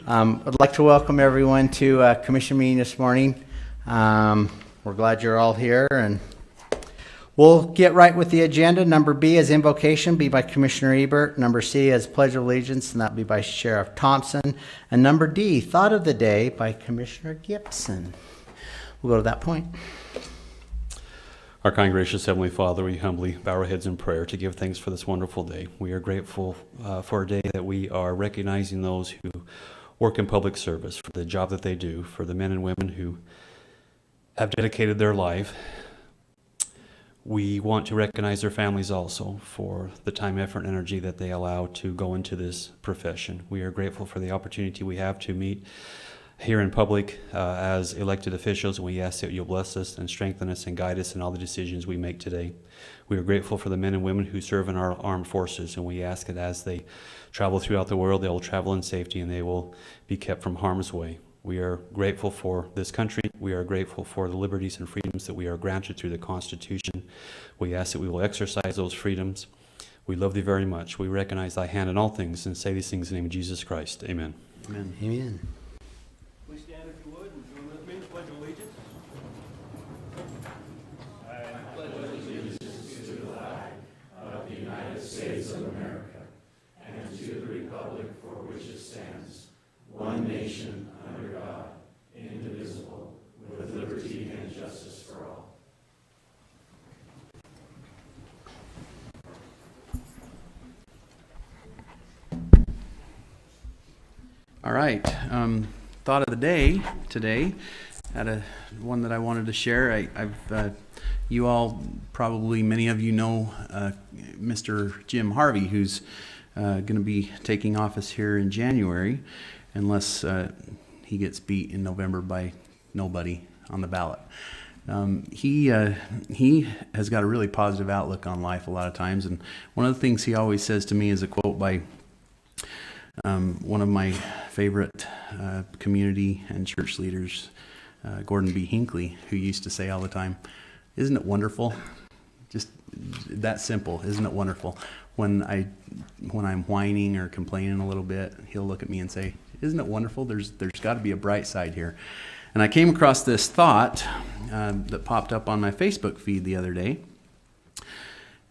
I'd like to welcome everyone to commission meeting this morning. We're glad you're all here, and we'll get right with the agenda. Number B is invocation, be by Commissioner Ebert. Number C is pledge of allegiance, and that'll be by Sheriff Thompson. And number D, thought of the day, by Commissioner Gibson. We'll go to that point. Our kind, gracious Heavenly Father, we humbly bow our heads in prayer to give thanks for this wonderful day. We are grateful for a day that we are recognizing those who work in public service, for the job that they do, for the men and women who have dedicated their life. We want to recognize their families also for the time, effort, and energy that they allow to go into this profession. We are grateful for the opportunity we have to meet here in public as elected officials, and we ask that you'll bless us and strengthen us and guide us in all the decisions we make today. We are grateful for the men and women who serve in our armed forces, and we ask that as they travel throughout the world, they will travel in safety and they will be kept from harm's way. We are grateful for this country. We are grateful for the liberties and freedoms that we are granted through the Constitution. We ask that we will exercise those freedoms. We love thee very much. We recognize thy hand in all things and say these things in the name of Jesus Christ. Amen. Amen. Amen. Please stand if you would and join with me in the Pledge of Allegiance. All right, thought of the day today, had one that I wanted to share. You all, probably many of you know Mr. Jim Harvey, who's going to be taking office here in January, unless he gets beat in November by nobody on the ballot. He has got a really positive outlook on life a lot of times, and one of the things he always says to me is a quote by one of my favorite community and church leaders, Gordon B. Hinckley, who used to say all the time, "Isn't it wonderful?" Just that simple. Isn't it wonderful? When I'm whining or complaining a little bit, he'll look at me and say, "Isn't it wonderful? There's got to be a bright side here." And I came across this thought that popped up on my Facebook feed the other day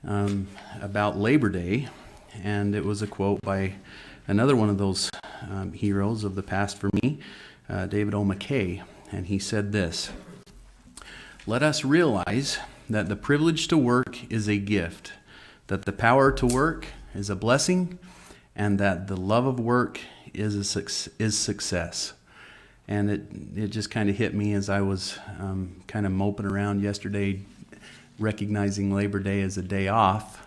about Labor Day, and it was a quote by another one of those heroes of the past for me, David O. McKay, and he said this: "Let us realize that the privilege to work is a gift, that the power to work is a blessing, and that the love of work is success." And it just kind of hit me as I was kind of moping around yesterday, recognizing Labor Day as a day off.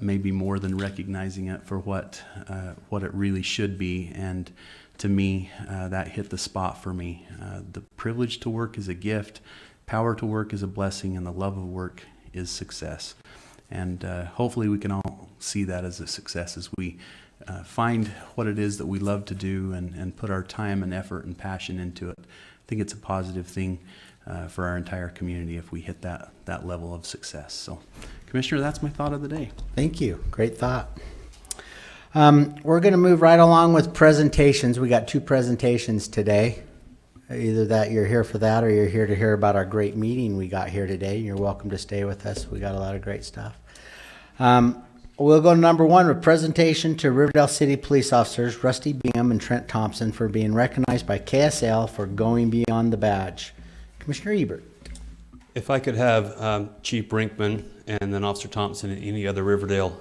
Maybe more than recognizing it for what it really should be. And to me, that hit the spot for me. The privilege to work is a gift, power to work is a blessing, and the love of work is success. And hopefully we can all see that as a success as we find what it is that we love to do and put our time and effort and passion into it. I think it's a positive thing for our entire community if we hit that level of success. So, Commissioner, that's my thought of the day. Thank you. Great thought. We're going to move right along with presentations. We got 2 presentations today. Either that you're here for that or you're here to hear about our great meeting we got here today. You're welcome to stay with us. We got a lot of great stuff. We'll go to number 1 with presentation to Riverdale City Police Officers Rusty Bingham and Trent Thompson for being recognized by KSL for going beyond the badge. Commissioner Ebert. If I could have Chief Brinkman and then Officer Thompson and any other Riverdale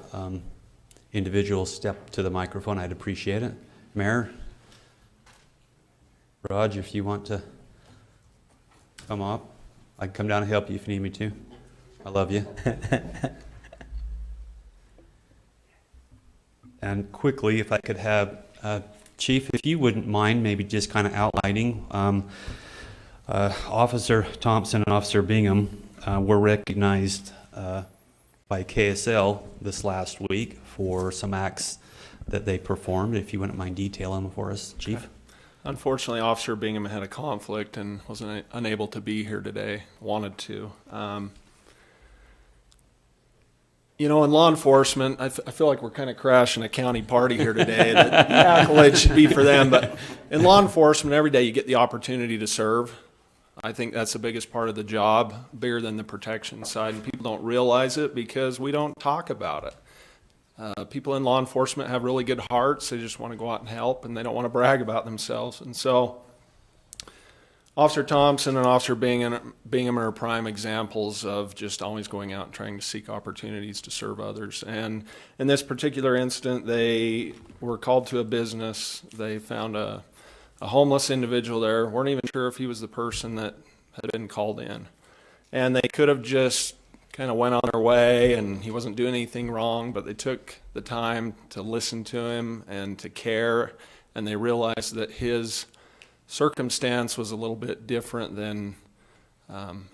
individuals step to the microphone, I'd appreciate it. Mayor, Raj, if you want to come up, I can come down and help you if you need me to. I love you. And quickly, if I could have Chief, if you wouldn't mind maybe just kind of outlining Officer Thompson and Officer Bingham were recognized by KSL this last week for some acts that they performed. If you wouldn't mind detailing them for us, Chief. Unfortunately, Officer Bingham had a conflict and was unable to be here today. Wanted to. You know, in law enforcement, I feel like we're kind of crashing a county party here today. The accolade should be for them. But in law enforcement, every day you get the opportunity to serve. I think that's the biggest part of the job, bigger than the protection side. And people don't realize it because we don't talk about it. People in law enforcement have really good hearts. They just want to go out and help, and they don't want to brag about themselves. And so Officer Thompson and Officer Bingham are prime examples of just always going out and trying to seek opportunities to serve others. And in this particular incident, they were called to a business. They found a homeless individual there. Weren't even sure if he was the person that had been called in. And they could have just kind of went on their way, and he wasn't doing anything wrong, but they took the time to listen to him and to care, and they realized that his circumstance was a little bit different than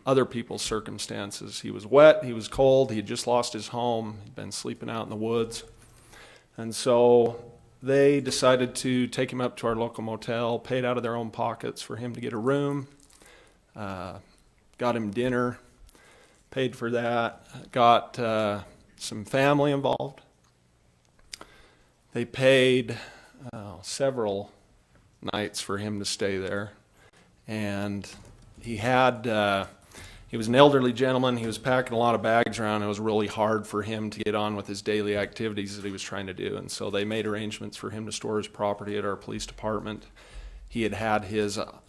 other people's circumstances. He was wet, he was cold, he had just lost his home, he'd been sleeping out in the woods. And so they decided to take him up to our local motel, paid out of their own pockets for him to get a room, got him dinner, paid for that, got some family involved. They paid several nights for him to stay there, and he was an elderly gentleman. He was packing a lot of bags around. It was really hard for him to get on with his daily activities that he was trying to do, and so they made arrangements for him to store his property at our police department. He had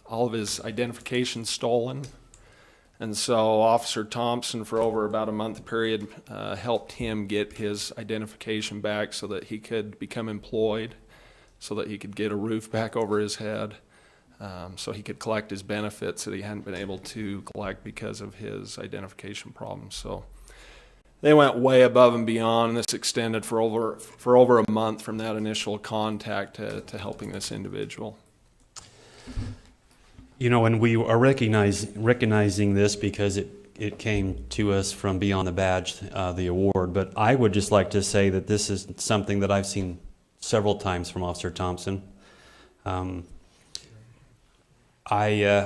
all of his identification stolen, and so Officer Thompson, for over about a month period, helped him get his identification back so that he could become employed, so that he could get a roof back over his head, so he could collect his benefits that he hadn't been able to collect because of his identification problems. So they went way above and beyond. This extended for over a month from that initial contact to helping this individual. You know, and we are recognizing this because it came to us from Beyond the Badge, the award. But I would just like to say that this is something that I've seen several times from Officer Thompson. I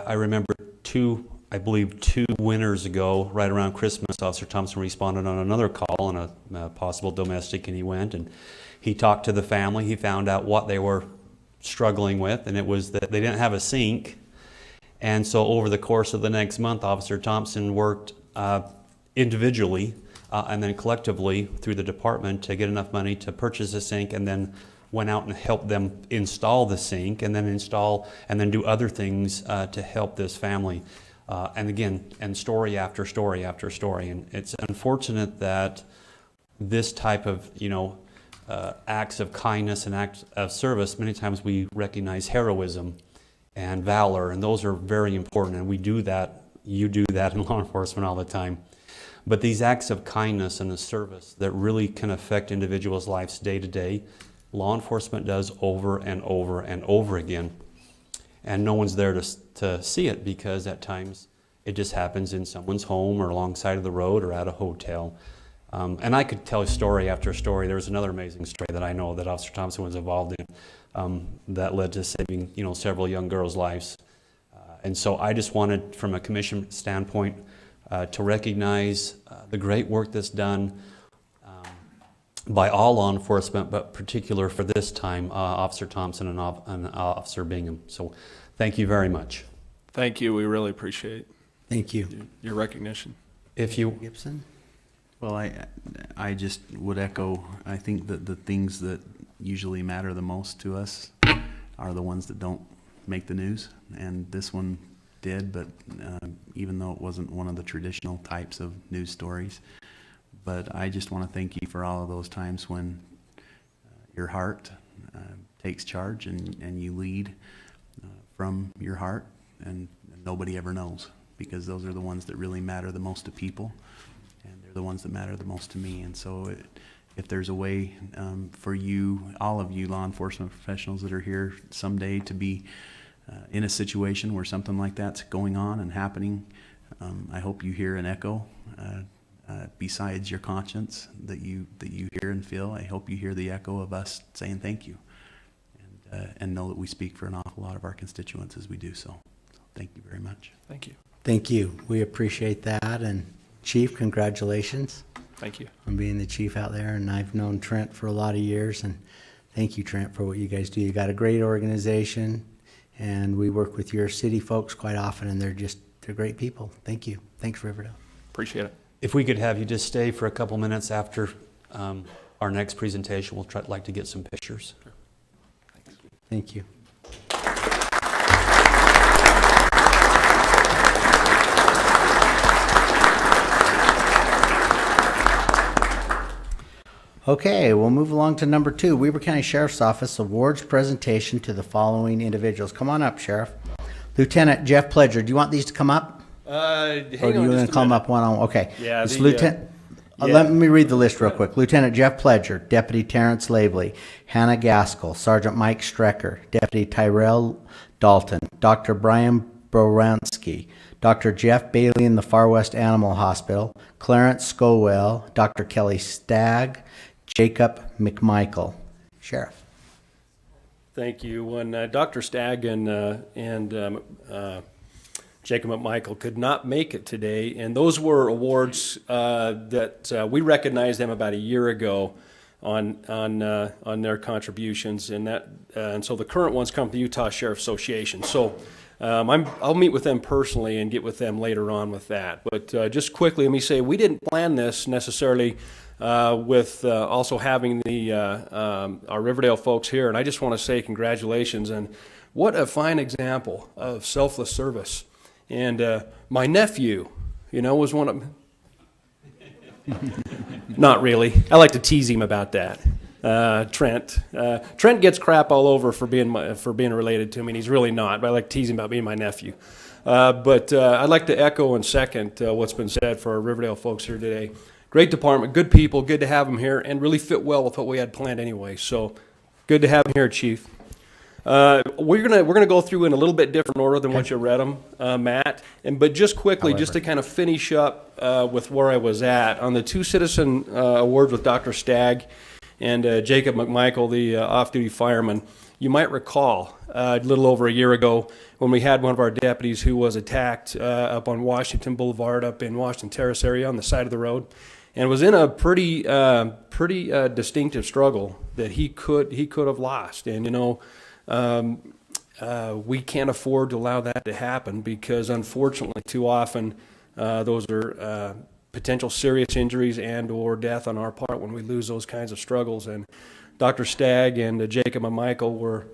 remember two winters ago, right around Christmas, Officer Thompson responded on another call on a possible domestic, and he went and he talked to the family. He found out what they were struggling with, and it was that they didn't have a sink. And so over the course of the next month, Officer Thompson worked individually and then collectively through the department to get enough money to purchase a sink, and then went out and helped them install the sink, and then do other things to help this family. And again, and story after story after story. And it's unfortunate that this type of, acts of kindness and acts of service, many times we recognize heroism and valor, and those are very important, and we do that. You do that in law enforcement all the time. But these acts of kindness and the service that really can affect individuals' lives day to day, law enforcement does over and over and over again. And no one's there to see it, because at times it just happens in someone's home or alongside of the road or at a hotel. And I could tell story after story. There was another amazing story that I know that Officer Thompson was involved in that led to saving, several young girls' lives. And so I just wanted, from a commission standpoint, to recognize the great work that's done by all law enforcement, but particular for this time, Officer Thompson and Officer Bingham. So thank you very much. Thank you. We really appreciate Thank you. your recognition. If you, Gibson? Well, I just would echo, I think that the things that usually matter the most to us are the ones that don't make the news, and this one did, but even though it wasn't one of the traditional types of news stories. But I just want to thank you for all of those times when your heart takes charge and you lead from your heart, and nobody ever knows, because those are the ones that really matter the most to people, and they're the ones that matter the most to me. And so if there's a way for you, all of you law enforcement professionals that are here someday, to be in a situation where something like that's going on and happening, I hope you hear an echo besides your conscience that you hear and feel. I hope you hear the echo of us saying thank you, and know that we speak for an awful lot of our constituents as we do so. Thank you very much. Thank you. Thank you. We appreciate that. And Chief, congratulations. Thank you. on being the chief out there, and I've known Trent for a lot of years, and thank you, Trent, for what you guys do. You got a great organization, and we work with your city folks quite often, and they're great people. Thank you. Thanks, Riverdale. Appreciate it. If we could have you just stay for a couple minutes after our next presentation, we'll like to get some pictures. Thank you. Okay, we'll move along to number 2. Weber County Sheriff's Office awards presentation to the following individuals. Come on up, Sheriff. Lieutenant Jeff Pledger, do you want these to come up? Or do you want to call them up one-on-one? Okay. Yeah, It's the, Lieutenant. yeah. Let me read the list real quick. Lieutenant Jeff Pledger, Deputy Terrence Lavely, Hannah Gaskell, Sergeant Mike Strecker, Deputy Tyrell Dalton, Dr. Brian Boransky, Dr. Jeff Bailey in the Far West Animal Hospital, Clarence Scowell, Dr. Kelly Stagg, Jacob McMichael. Sheriff. Thank you. When Dr. Stagg and Jacob McMichael could not make it today, and those were awards that we recognized them about a year ago on their contributions, and so the current ones come from the Utah Sheriff Association. So I'll meet with them personally and get with them later on with that. But just quickly, let me say we didn't plan this necessarily with also having the our Riverdale folks here, and I just want to say congratulations and what a fine example of selfless service. And my nephew, was one of not really. I like to tease him about that. Trent. Trent gets crap all over for being related to me, and he's really not. But I like to tease him about being my nephew. But I'd like to echo and second what's been said for our Riverdale folks here today. Great department, good people, good to have them here, and really fit well with what we had planned anyway. So good to have them here, Chief. We're gonna go through in a little bit different order than what you read them, Matt. But just quickly, just to kind of finish up with where I was at on the 2 citizen awards with Dr. Stagg and Jacob McMichael, the off-duty fireman. You might recall a little over a year ago when we had one of our deputies who was attacked up on Washington Boulevard, up in Washington Terrace area on the side of the road, and was in a pretty distinctive struggle that he could have lost. And we can't afford to allow that to happen because, unfortunately, too often those are potential serious injuries and or death on our part when we lose those kinds of struggles. And Dr. Stagg and Jacob and Michael were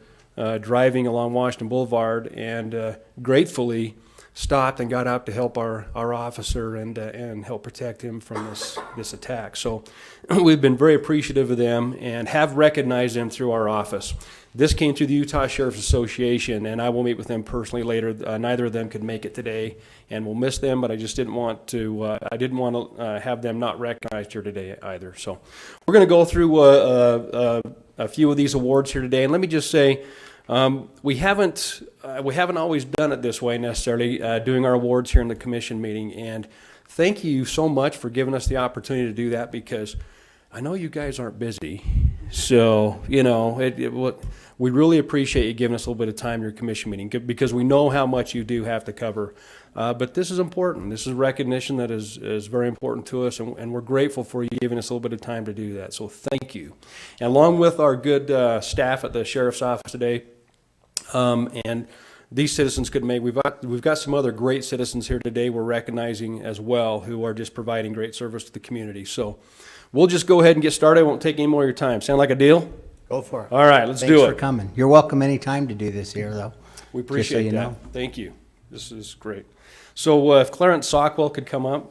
driving along Washington Boulevard and gratefully stopped and got out to help our officer and help protect him from this attack. So we've been very appreciative of them and have recognized them through our office. This came through the Utah Sheriff's Association, and I will meet with them personally later. Neither of them could make it today, and we'll miss them, but I just didn't want to have them not recognized here today either. So we're going to go through a few of these awards here today, and let me just say, we haven't always done it this way necessarily, doing our awards here in the commission meeting. And thank you so much for giving us the opportunity to do that, because I know you guys aren't busy. So, we really appreciate you giving us a little bit of time in your commission meeting, because we know how much you do have to cover. But this is important. This is recognition that is very important to us, and we're grateful for you giving us a little bit of time to do that. So thank you. And along with our good staff at the Sheriff's Office today, and these citizens could make. We've got some other great citizens here today we're recognizing as well, who are just providing great service to the community. So we'll just go ahead and get started. I won't take any more of your time. Sound like a deal? Go for it. All right, let's do Thanks it. for coming. You're welcome anytime to do this here, though. We Just so appreciate you that. know. Thank you. This is great. So if Clarence Sockwell could come up.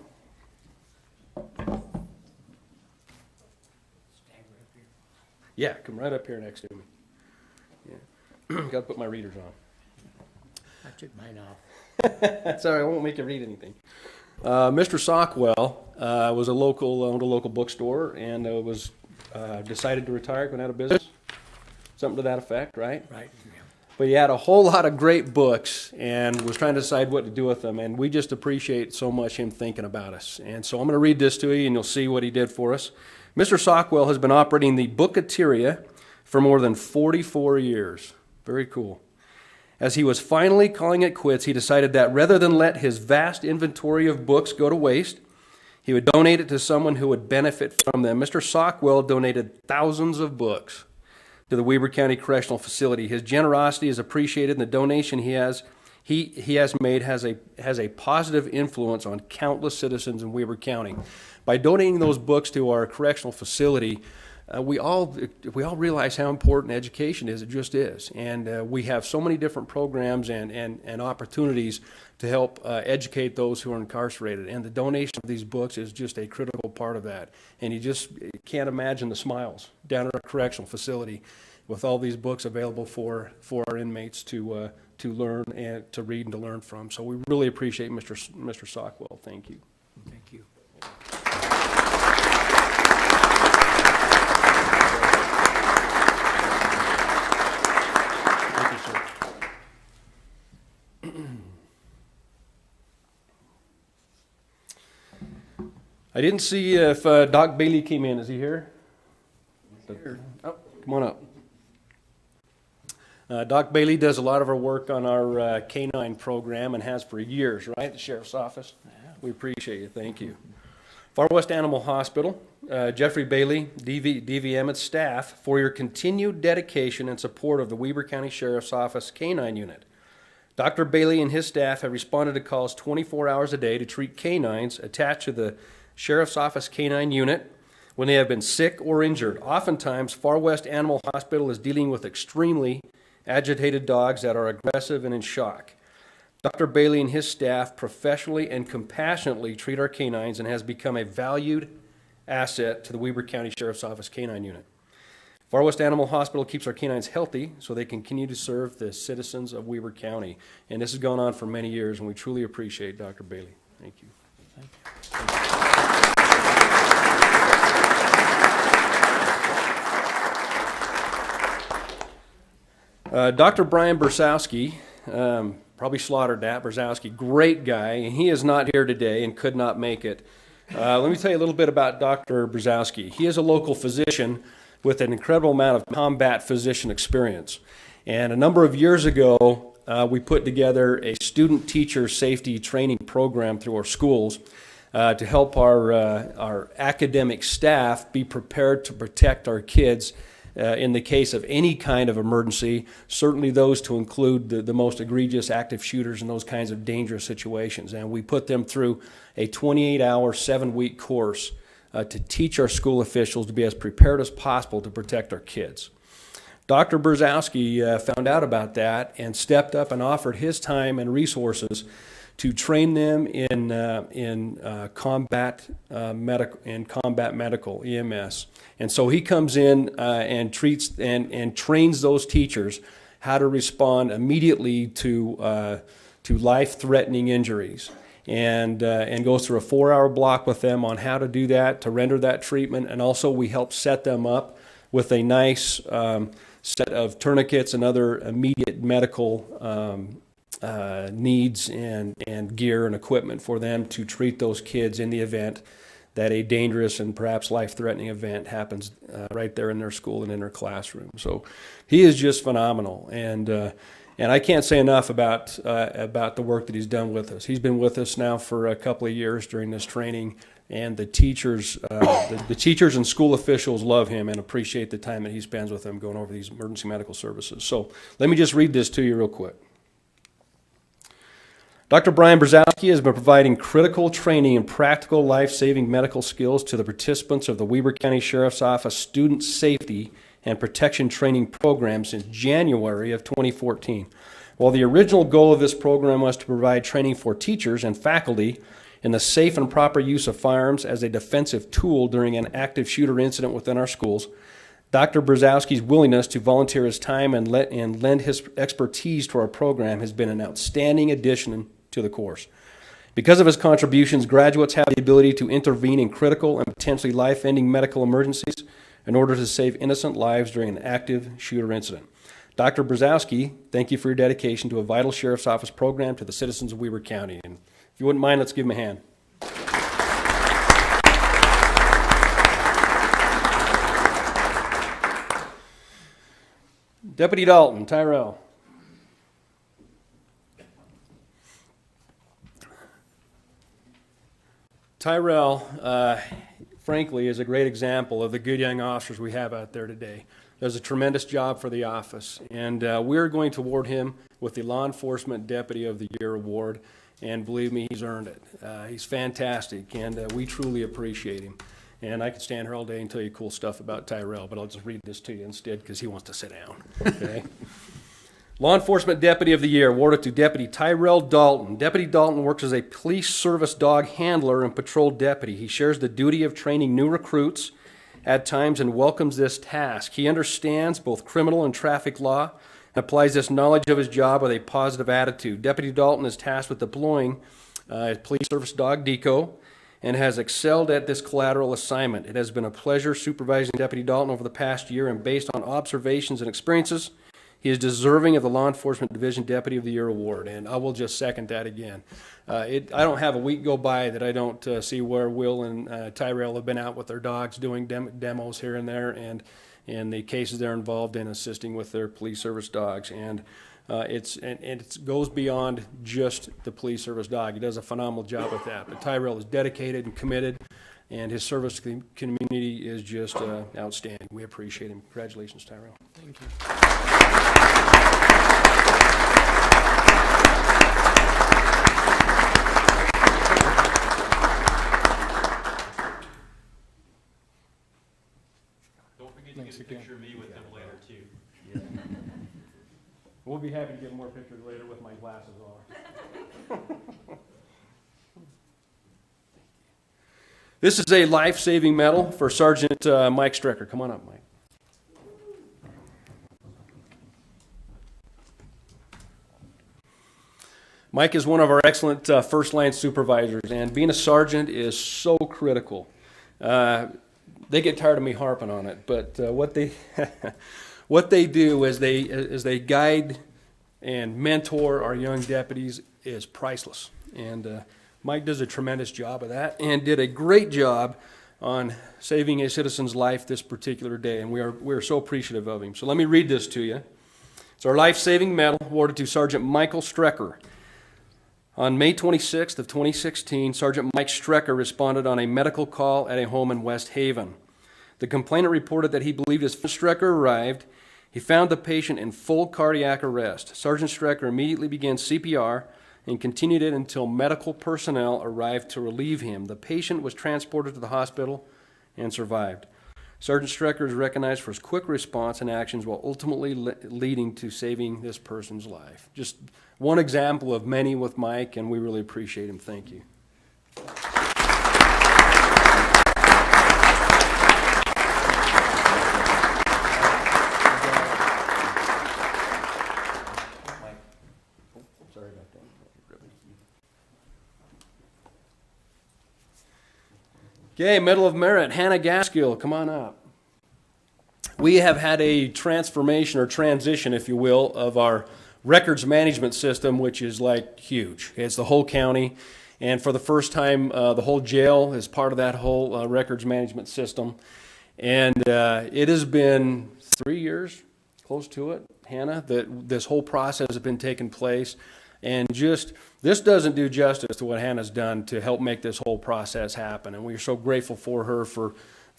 Yeah, come right up here next to me. Yeah. Got to put my readers on. I took mine off. That's all right. I won't make you read anything. Mr. Sockwell owned a local bookstore, and was decided to retire, going out of business. Something to that effect, right? Right. But he had a whole lot of great books and was trying to decide what to do with them. And we just appreciate so much him thinking about us. And so I'm going to read this to you, and you'll see what he did for us. Mr. Sockwell has been operating the Booketeria for more than 44 years. Very cool. As he was finally calling it quits, he decided that rather than let his vast inventory of books go to waste, He would donate it to someone who would benefit from them. Mr. Sockwell donated thousands of books to the Weber County Correctional Facility. His generosity is appreciated, and the donation he has made has a positive influence on countless citizens in Weber County. By donating those books to our correctional facility, we all realize how important education is. It just is, and we have so many different programs and opportunities to help educate those who are incarcerated. And the donation of these books is just a critical part of that. And you just can't imagine the smiles down at our correctional facility with all these books available for our inmates to learn and to read and to learn from. So we really appreciate Mr. Sockwell. Thank you. Thank you. Thank you, sir. I didn't see if Doc Bailey came in. Is he here? Oh, come on up. Doc Bailey does a lot of our work on our canine program and has for years, right? The Sheriff's Office. We appreciate you. Thank you. Far West Animal Hospital, Jeffrey Bailey, DVM and staff, for your continued dedication and support of the Weber County Sheriff's Office Canine Unit. Dr. Bailey and his staff have responded to calls 24 hours a day to treat canines attached to the Sheriff's Office Canine Unit when they have been sick or injured. Oftentimes, Far West Animal Hospital is dealing with extremely agitated dogs that are aggressive and in shock. Dr. Bailey and his staff professionally and compassionately treat our canines and has become a valued asset to the Weber County Sheriff's Office Canine Unit. Far West Animal Hospital keeps our canines healthy so they can continue to serve the citizens of Weber County. And this has gone on for many years, and we truly appreciate Dr. Bailey. Thank you. Dr. Brian Bersowski, probably slaughtered that, Bersowski, great guy, and he is not here today and could not make it. Let me tell you a little bit about Dr. Bersowski. He is a local physician with an incredible amount of combat physician experience. And a number of years ago, we put together a student-teacher safety training program through our schools to help our academic staff be prepared to protect our kids in the case of any kind of emergency, certainly those to include the most egregious active shooters and those kinds of dangerous situations. And we put them through a 28-hour, 7-week course to teach our school officials to be as prepared as possible to protect our kids. Dr. Bersowski found out about that and stepped up and offered his time and resources to train them in combat medical EMS. And so he comes in and treats and trains those teachers how to respond immediately to life-threatening injuries, and goes through a 4-hour block with them on how to do that, to render that treatment, and also we help set them up with a nice set of tourniquets and other immediate medical needs and gear and equipment for them to treat those kids in the event that a dangerous and perhaps life-threatening event happens right there in their school and in their classroom. So he is just phenomenal, and I can't say enough about the work that he's done with us. He's been with us now for a couple of years during this training, and the teachers, the teachers and school officials love him and appreciate the time that he spends with them going over these emergency medical services. So let me just read this to you real quick. Dr. Brian Bersowski has been providing critical training and practical life-saving medical skills to the participants of the Weber County Sheriff's Office Student Safety and Protection Training Program since January of 2014. While the original goal of this program was to provide training for teachers and faculty in the safe and proper use of firearms as a defensive tool during an active shooter incident within our schools, Dr. Bersowski's willingness to volunteer his time and lend his expertise to our program has been an outstanding addition to the course. Because of his contributions, graduates have the ability to intervene in critical and potentially life-ending medical emergencies in order to save innocent lives during an active shooter incident. Dr. Bersowski, thank you for your dedication to a vital Sheriff's Office program to the citizens of Weber County. And if you wouldn't mind, let's give him a hand. Deputy Dalton, Tyrell. Tyrell, frankly, is a great example of the good young officers we have out there today. Does a tremendous job for the office, and we're going to award him with the Law Enforcement Deputy of the Year award, and believe me, he's earned it. He's fantastic, and we truly appreciate him. And I could stand here all day and tell you cool stuff about Tyrell, but I'll just read this to you instead because he wants to sit down. Okay. Law Enforcement Deputy of the Year awarded to Deputy Tyrell Dalton. Deputy Dalton works as a police service dog handler and patrol deputy. He shares the duty of training new recruits at times and welcomes this task. He understands both criminal and traffic law and applies this knowledge of his job with a positive attitude. Deputy Dalton is tasked with deploying police service dog Deco and has excelled at this collateral assignment. It has been a pleasure supervising Deputy Dalton over the past year, and based on observations and experiences, he is deserving of the Law Enforcement Division Deputy of the Year award, and I will just second that again. I don't have a week go by that I don't see where Will and Tyrell have been out with their dogs doing demos here and there, and the cases they're involved in assisting with their police service dogs. And it goes beyond just the police service dog. He does a phenomenal job with that. But Tyrell is dedicated and committed, and his service to the community is just outstanding. We appreciate him. Congratulations, Tyrell. Thank you. Don't forget to get a picture of me with him later, too. We'll be happy to get more pictures later with my glasses on. This is a life-saving medal for Sergeant Mike Strecker. Come on up, Mike. Mike is one of our excellent first-line supervisors, and being a sergeant is so critical. They get tired of me harping on it, but what they do is they guide and mentor our young deputies is priceless. And Mike does a tremendous job of that and did a great job on saving a citizen's life this particular day, and we are so appreciative of him. So let me read this to you. It's our life-saving medal awarded to Sergeant Michael Strecker. On May 26th of 2016, Sergeant Mike Strecker responded on a medical call at a home in West Haven. The complainant reported that he believed as Strecker arrived, he found the patient in full cardiac arrest. Sergeant Strecker immediately began CPR and continued it until medical personnel arrived to relieve him. The patient was transported to the hospital and survived. Sergeant Strecker is recognized for his quick response and actions while ultimately leading to saving this person's life. Just one example of many with Mike, and we really appreciate him. Thank you. Sorry about that. Okay, Medal of Merit, Hannah Gaskill, come on up. We have had a transformation or transition, if you will, of our records management system, which is like huge. It's the whole county, and for the first time, the whole jail is part of that whole records management system. And it has been 3 years, close to it, Hannah, that this whole process has been taking place. And just, this doesn't do justice to what Hannah's done to help make this whole process happen. And we're so grateful for her for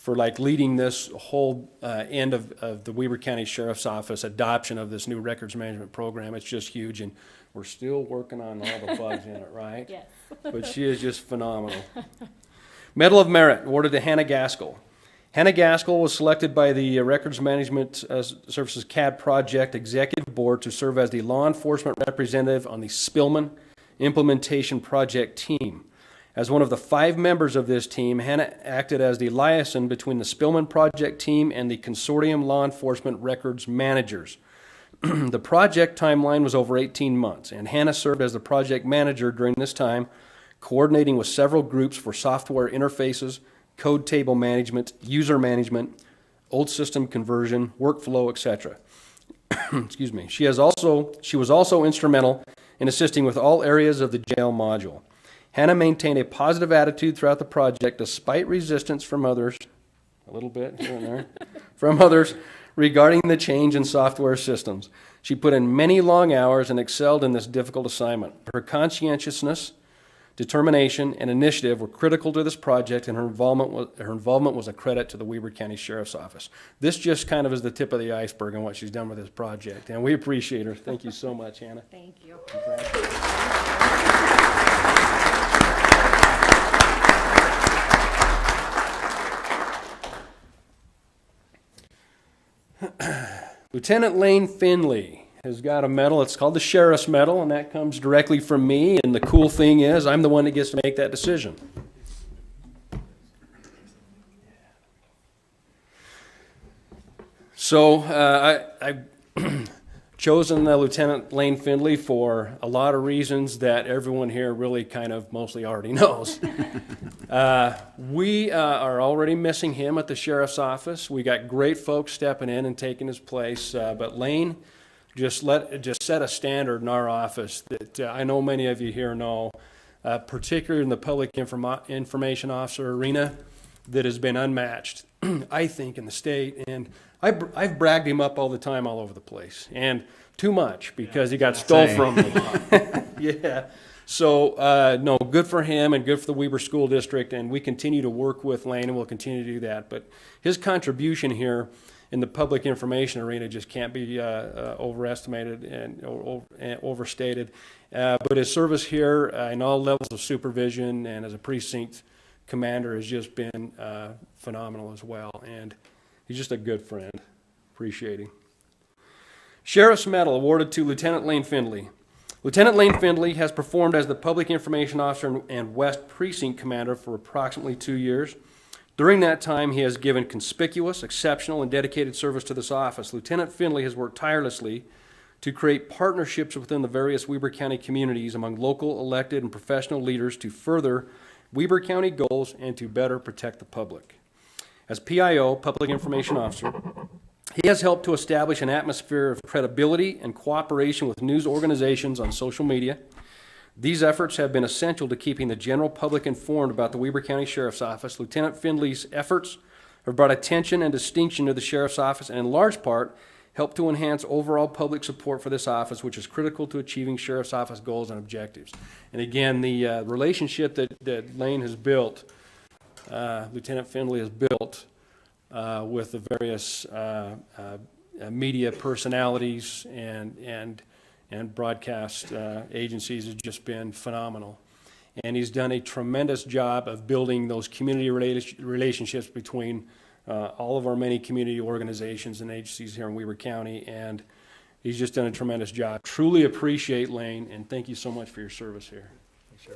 like leading this whole end of the Weber County Sheriff's Office adoption of this new records management program. It's just huge, and we're still working on all the bugs in it, right? Yes. But she is just phenomenal. Medal of Merit awarded to Hannah Gaskill. Hannah Gaskill was selected by the Records Management Services CAD Project Executive Board to serve as the law enforcement representative on the Spillman Implementation Project team. As one of the 5 members of this team, Hannah acted as the liaison between the Spillman Project team and the Consortium Law Enforcement Records Managers. The project timeline was over 18 months, and Hannah served as the project manager during this time, coordinating with several groups for software interfaces, code table management, user management, old system conversion, workflow, etc. Excuse me. She was also instrumental in assisting with all areas of the jail module. Hannah maintained a positive attitude throughout the project despite resistance from others, a little bit here and there, from others regarding the change in software systems. She put in many long hours and excelled in this difficult assignment. Her conscientiousness, determination, and initiative were critical to this project, and her involvement was a credit to the Weber County Sheriff's Office. This just kind of is the tip of the iceberg on what she's done with this project, and we appreciate her. Thank you so much, Hannah. Thank you. Lieutenant Lane Finley has got a medal. It's called the Sheriff's Medal, and that comes directly from me. And the cool thing is, I'm the one that gets to make that decision. So I've chosen Lieutenant Lane Finley for a lot of reasons that everyone here really kind of mostly already knows. We are already missing him at the Sheriff's Office. We got great folks stepping in and taking his place, but Lane just set a standard in our office that I know many of you here know, particularly in the public information officer arena, that has been unmatched, I think, in the state. And I've bragged him up all the time all over the place, and too much because he got stole from me. Yeah. So, no, good for him and good for the Weber School District, and we continue to work with Lane, and we'll continue to do that. But his contribution here in the public information arena just can't be overestimated and overstated. But his service here in all levels of supervision and as a precinct commander has just been phenomenal as well. And he's just a good friend. Appreciate him. Sheriff's Medal awarded to Lieutenant Lane Finley. Lieutenant Lane Finley has performed as the Public Information Officer and West Precinct Commander for approximately 2 years. During that time, he has given conspicuous, exceptional, and dedicated service to this office. Lieutenant Finley has worked tirelessly to create partnerships within the various Weber County communities among local, elected, and professional leaders to further Weber County goals and to better protect the public. As PIO, Public Information Officer, he has helped to establish an atmosphere of credibility and cooperation with news organizations on social media. These efforts have been essential to keeping the general public informed about the Weber County Sheriff's Office. Lieutenant Finley's efforts have brought attention and distinction to the Sheriff's Office and in large part helped to enhance overall public support for this office, which is critical to achieving Sheriff's Office goals and objectives. And again, the relationship that Lane has built, Lieutenant Finley has built with the various media personalities and broadcast agencies has just been phenomenal. And he's done a tremendous job of building those community relationships between all of our many community organizations and agencies here in Weber County, and he's just done a tremendous job. Truly appreciate Lane, and thank you so much for your service here. Thanks, sir.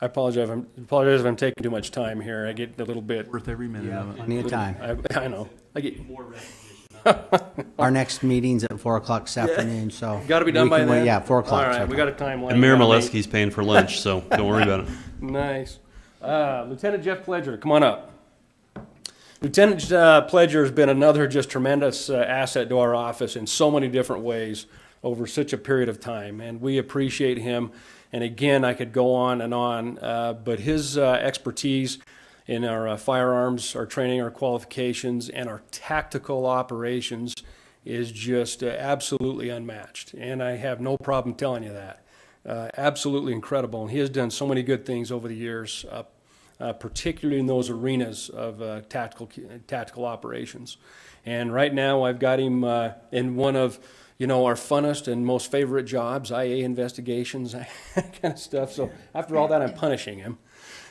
I apologize if I'm taking too much time here. I get a little bit. Worth every minute of it. Plenty of time. I know. I get. Our next meeting's at 4 o'clock this afternoon, so. Got to be done we by can then. wait. Yeah, 4 o'clock. All right, so- we got a timeline. And Mayor Molesky's paying for lunch, so don't worry about it. Nice. Lieutenant Jeff Pledger, come on up. Lieutenant Pledger has been another just tremendous asset to our office in so many different ways over such a period of time, and we appreciate him. And again, I could go on, but his expertise in our firearms, our training, our qualifications, and our tactical operations is just absolutely unmatched. And I have no problem telling you that. Absolutely incredible. And he has done so many good things over the years, particularly in those arenas of tactical operations. And right now I've got him in one of our funnest and most favorite jobs, IA investigations, that kind of stuff. So after all that, I'm punishing him.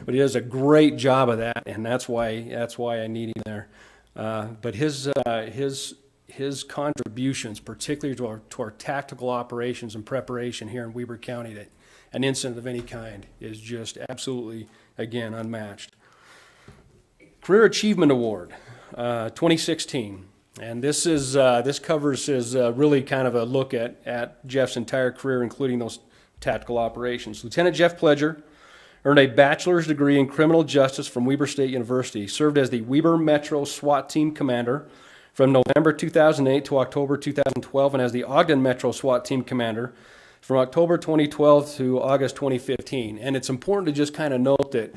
But he does a great job of that, and that's why I need him there. But his contributions, particularly to our tactical operations and preparation here in Weber County, that an incident of any kind is just absolutely, again, unmatched. Career Achievement Award, 2016. And this covers his really kind of a look at Jeff's entire career, including those tactical operations. Lieutenant Jeff Pledger earned a bachelor's degree in criminal justice from Weber State University, served as the Weber Metro SWAT Team Commander from November 2008 to October 2012, and as the Ogden Metro SWAT Team Commander from October 2012 to August 2015. And it's important to just kind of note that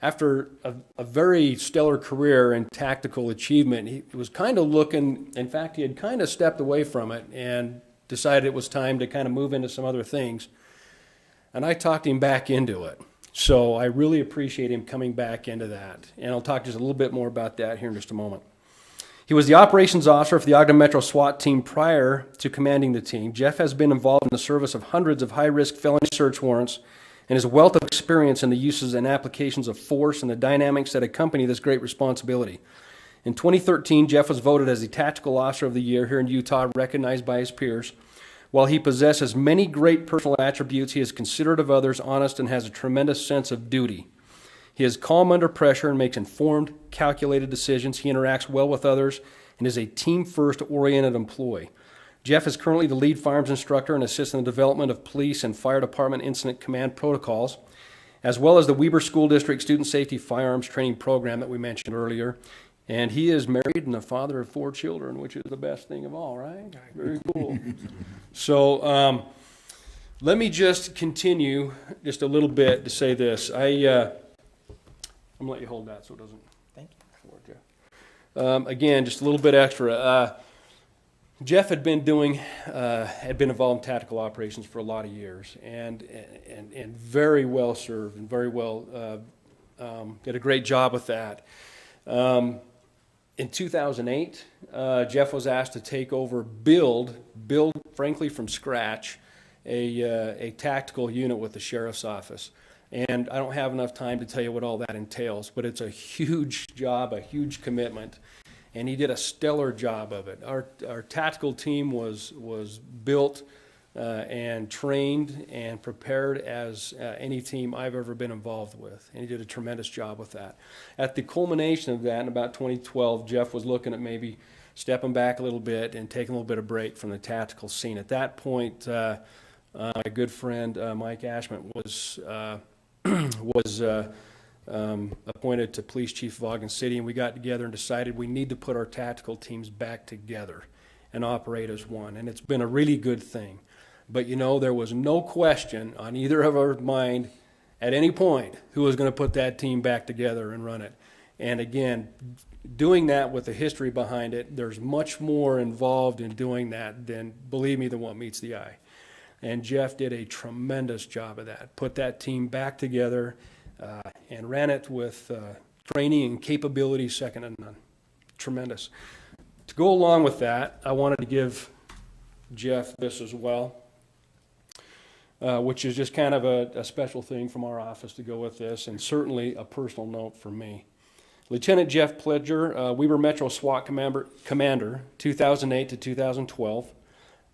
after a very stellar career in tactical achievement, he was kind of looking, in fact, he had kind of stepped away from it and decided it was time to kind of move into some other things. And I talked him back into it. So I really appreciate him coming back into that. And I'll talk just a little bit more about that here in just a moment. He was the operations officer for the Ogden Metro SWAT team prior to commanding the team. Jeff has been involved in the service of hundreds of high-risk felony search warrants, and his wealth of experience in the uses and applications of force and the dynamics that accompany this great responsibility. In 2013, Jeff was voted as the Tactical Officer of the Year here in Utah, recognized by his peers. While he possesses many great personal attributes, he is considerate of others, honest, and has a tremendous sense of duty. He is calm under pressure and makes informed, calculated decisions. He interacts well with others and is a team-first oriented employee. Jeff is currently the lead firearms instructor and assists in the development of police and fire department incident command protocols, as well as the Weber School District Student Safety Firearms Training Program that we mentioned earlier. And he is married and a father of 4 children, which is the best thing of all, right? Very cool. So let me just continue just a little bit to say this. I'm going to let you hold that so it doesn't. Thank you. Again, just a little bit extra. Jeff had been involved in tactical operations for a lot of years, and very well served, and very well did a great job with that. In 2008, Jeff was asked to take over, build frankly from scratch, a tactical unit with the sheriff's office. And I don't have enough time to tell you what all that entails, but it's a huge job, a huge commitment. And he did a stellar job of it. Our tactical team was built and trained and prepared as any team I've ever been involved with. And he did a tremendous job with that. At the culmination of that, in about 2012, Jeff was looking at maybe stepping back a little bit and taking a little bit of break from the tactical scene. At that point, my good friend Mike Ashman was appointed to police chief of Ogden City, and we got together and decided we need to put our tactical teams back together and operate as one. And it's been a really good thing. But there was no question on either of our mind at any point who was going to put that team back together and run it. And again, doing that with the history behind it, there's much more involved in doing that than, believe me, than what meets the eye. And Jeff did a tremendous job of that. Put that team back together and ran it with training and capability second to none. Tremendous. To go along with that, I wanted to give Jeff this as well, which is just kind of a special thing from our office to go with this, and certainly a personal note for me. Lieutenant Jeff Pledger, Weber Metro SWAT Commander, 2008 to 2012.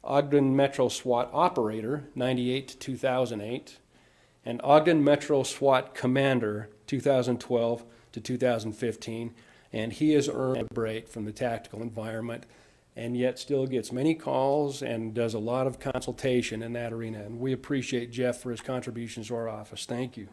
Ogden Metro SWAT Operator, 98 to 2008. And Ogden Metro SWAT Commander, 2012 to 2015. And he has earned a break from the tactical environment, and yet still gets many calls and does a lot of consultation in that arena. And we appreciate Jeff for his contributions to our office. Thank you.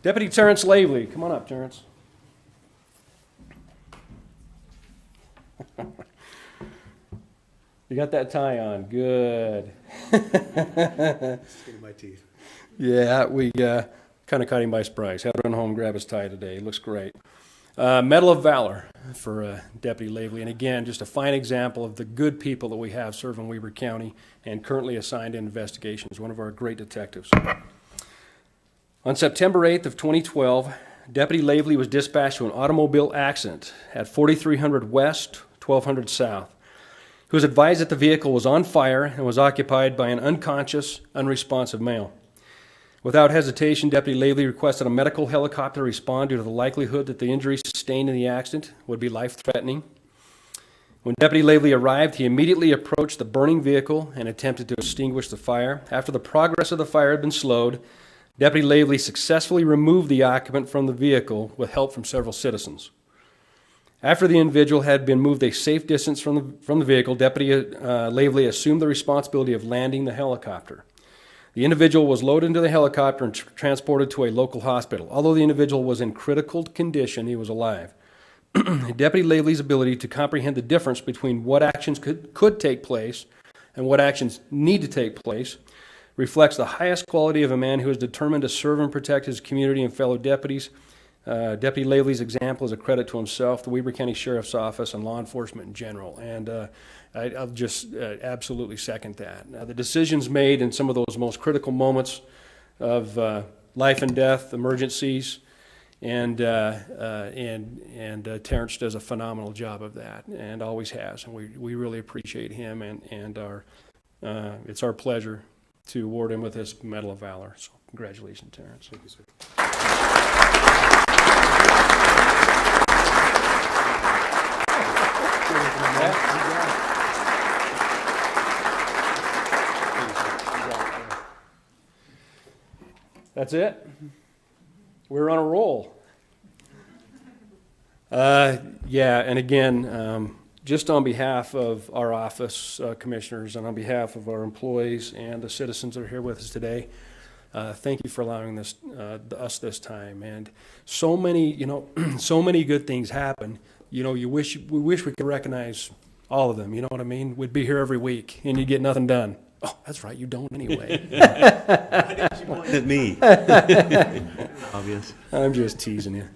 Deputy Terrence Lavely, come on up, Terrence. You got that tie on, good. My teeth. Yeah, we kind of caught him by surprise. Had to run home and grab his tie today. He looks great. Medal of Valor for Deputy Lavely. And again, just a fine example of the good people that we have serving Weber County and currently assigned in investigations. One of our great detectives. On September 8th of 2012, Deputy Lavely was dispatched to an automobile accident at 4300 West, 1200 South. He was advised that the vehicle was on fire and was occupied by an unconscious, unresponsive male. Without hesitation, Deputy Lavely requested a medical helicopter respond due to the likelihood that the injuries sustained in the accident would be life-threatening. When Deputy Lavely arrived, he immediately approached the burning vehicle and attempted to extinguish the fire. After the progress of the fire had been slowed, Deputy Lavely successfully removed the occupant from the vehicle with help from several citizens. After the individual had been moved a safe distance from the vehicle, Deputy Lavely assumed the responsibility of landing the helicopter. The individual was loaded into the helicopter and transported to a local hospital. Although the individual was in critical condition, he was alive. Deputy Lavely's ability to comprehend the difference between what actions could take place and what actions need to take place reflects the highest quality of a man who is determined to serve and protect his community and fellow deputies. Deputy Lavely's example is a credit to himself, the Weber County Sheriff's Office, and law enforcement in general. And I'll just absolutely second that. Now, the decisions made in some of those most critical moments of life and death, emergencies, and Terrence does a phenomenal job of that, and always has. And we really appreciate him, and it's our pleasure to award him with this Medal of Valor. So congratulations, Terrence. Thank you, sir. That's it? We're on a roll. Yeah, and again, just on behalf of our office commissioners and on behalf of our employees and the citizens that are here with us today, thank you for allowing us this time. And so many, so many good things happen. We wish we could recognize all of them. You know what I mean? We'd be here every week and you'd get nothing done. Oh, that's right, you don't anyway. At me. Obvious. I'm just teasing you.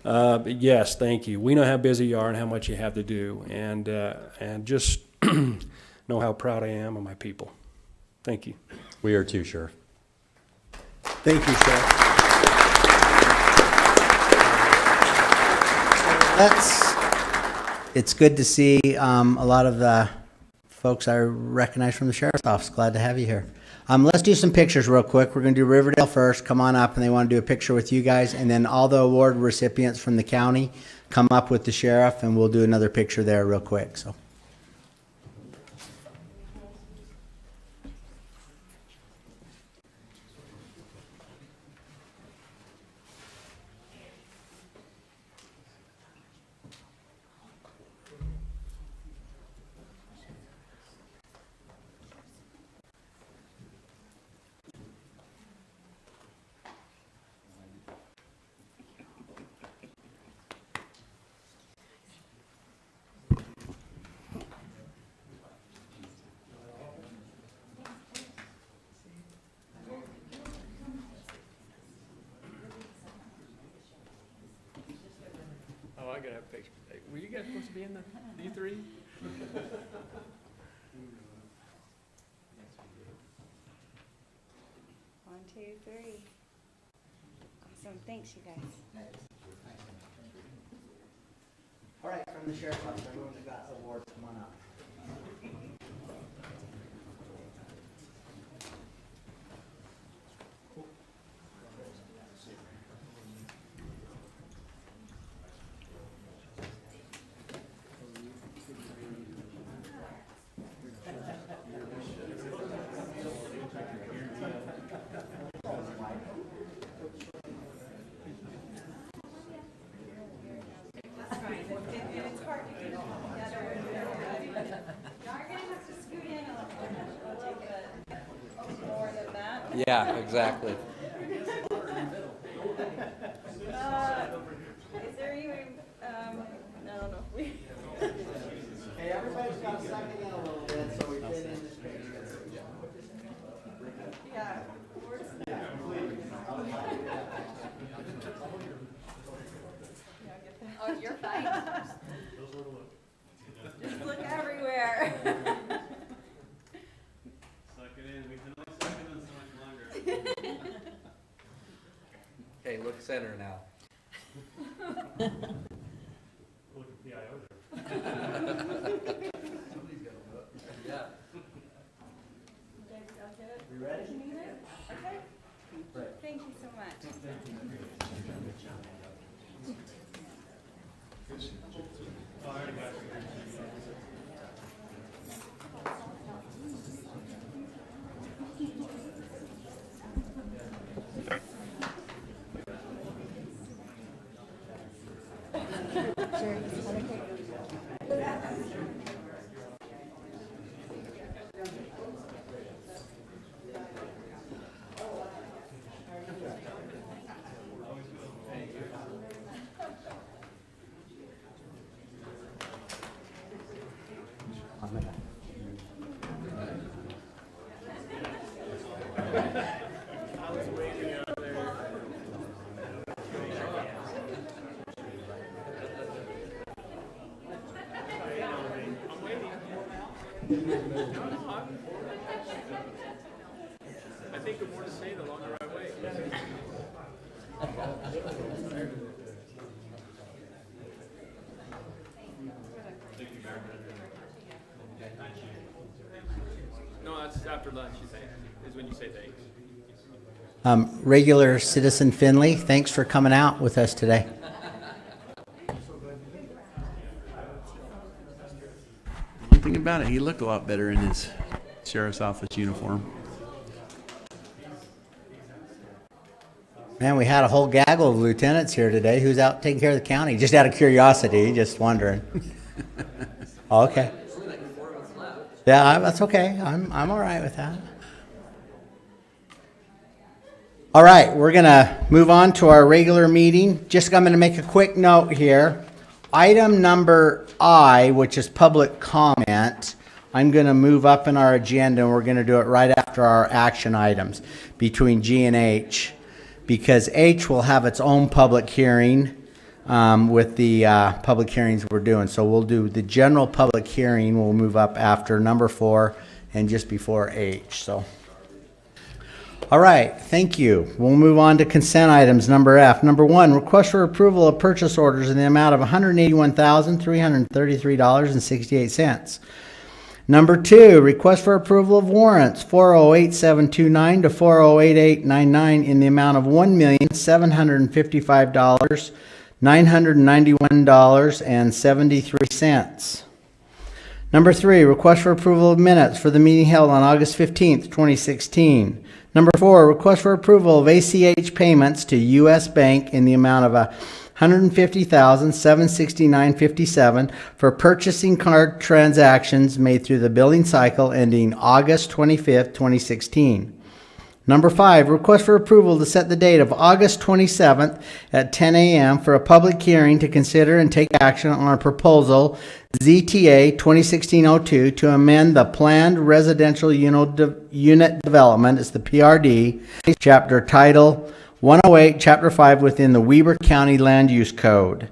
But yes, thank you. We know how busy you are and how much you have to do, and just know how proud I am of my people. Thank you. We are too, Sheriff. Thank you, Sheriff. It's good to see a lot of the folks I recognize from the Sheriff's Office. Glad to have you here. Let's do some pictures real quick. We're going to do Riverdale first. Come on up, and they want to do a picture with you guys. And then all the award recipients from the county come up with the sheriff, and we'll do another picture there real quick. So. Oh, I gotta have a picture. Hey, were you guys supposed to be in the D3? 1, 2, 3. Awesome. Thanks, you guys. All right, from the Sheriff's Office, everyone that got awards, come on up. Yeah, exactly. Is there even, I don't know. Hey, everybody's got to suck it in a little bit so we fit in this picture. Yeah. Oh, you're fine. Just look everywhere. Okay, look center now. Yeah. You ready? Okay. Thank you so much. No, that's after lunch, you say, is when you say thanks. Regular citizen Finley, thanks for coming out with us today. One thing about it, he looked a lot better in his sheriff's office uniform. Man, we had a whole gaggle of lieutenants here today. Who's out taking care of the county? Just out of curiosity, just wondering. Okay. Yeah, that's okay. I'm all right with that. All right, we're gonna move on to our regular meeting. Just I'm gonna make a quick note here. Item number I, which is public comment, I'm gonna move up in our agenda, and we're gonna do it right after our action items between G and H, because H will have its own public hearing with the public hearings we're doing. So we'll do the general public hearing. We'll move up after number 4 and just before H. So. All right, thank you. We'll move on to consent items, number F. Number 1, request for approval of purchase orders in the amount of $181,333.68. Number 2, request for approval of warrants 408729 to 408899 in the amount of $1,755,991.73. Number 3, request for approval of minutes for the meeting held on August 15th, 2016. Number 4, request for approval of ACH payments to U.S. Bank in the amount of $150,769.57 for purchasing card transactions made through the billing cycle ending August 25th, 2016. Number 5, request for approval to set the date of August 27th at 10 a.m. for a public hearing to consider and take action on a proposal ZTA 2016-02 to amend the Planned Residential Unit Development, it's the PRD, Chapter Title 108, Chapter 5 within the Weber County Land Use Code.